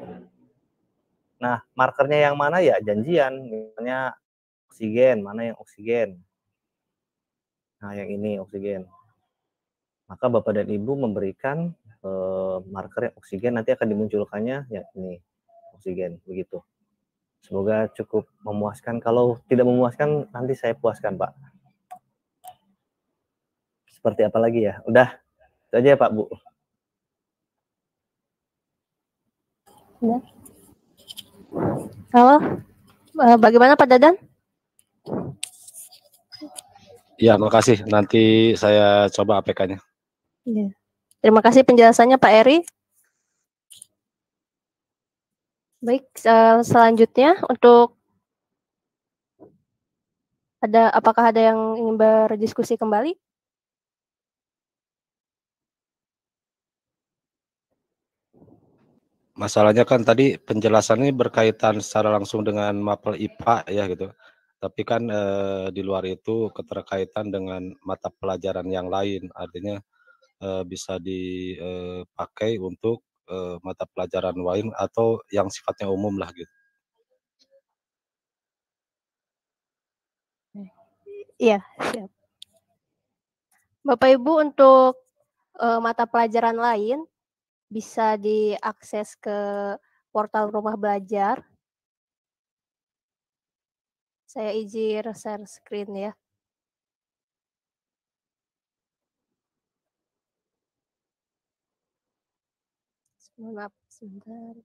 Speaker 3: Nah, markernya yang mana ya? Janjian, misalnya oksigen, mana yang oksigen? Nah, yang ini oksigen. Maka Bapak dan Ibu memberikan marker yang oksigen, nanti akan dimunculkannya ya ini oksigen, begitu. Semoga cukup memuaskan. Kalau tidak memuaskan, nanti saya puaskan, Pak. Seperti apa lagi ya? Udah, itu aja ya Pak, Bu.
Speaker 1: Udah. Halo, bagaimana Pak Dadan?
Speaker 7: Ya, makasih. Nanti saya coba APK-nya.
Speaker 1: Ya. Terima kasih penjelasannya Pak Eri. Baik, selanjutnya untuk apakah ada yang ingin berdiskusi kembali?
Speaker 7: Masalahnya kan tadi penjelasannya berkaitan secara langsung dengan mapel IPA ya gitu. Tapi kan di luar itu keterkaitan dengan mata pelajaran yang lain. Artinya bisa dipakai untuk mata pelajaran lain atau yang sifatnya umum lah gitu.
Speaker 1: Iya, siap. Bapak Ibu untuk mata pelajaran lain bisa diakses ke portal Rumah Belajar. Saya izin share screen ya. Maaf, sebentar.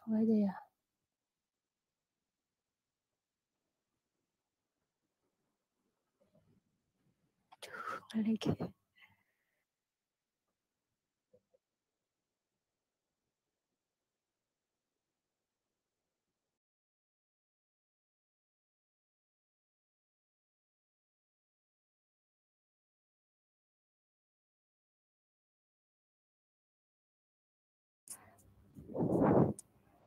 Speaker 1: Oh ada ya. Aduh, lagi.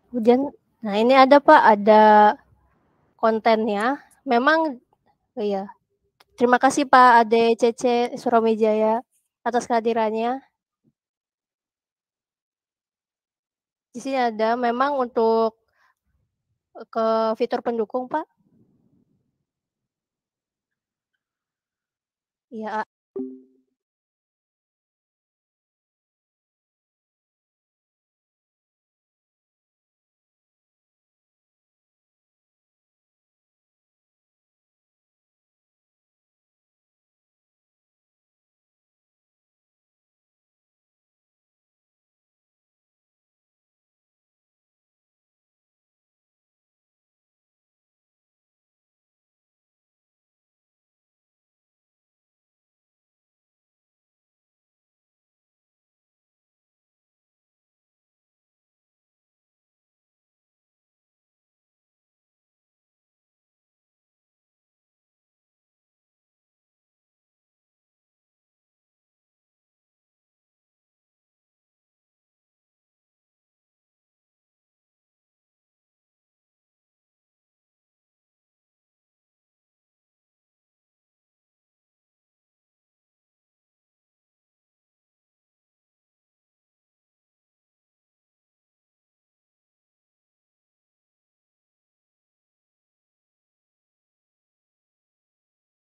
Speaker 1: Kemudian, nah ini ada Pak, ada kontennya. Memang, oh iya. Terima kasih Pak Ade Cece Suramijaya atas kehadirannya. Di sini ada memang untuk ke fitur pendukung Pak. Iya.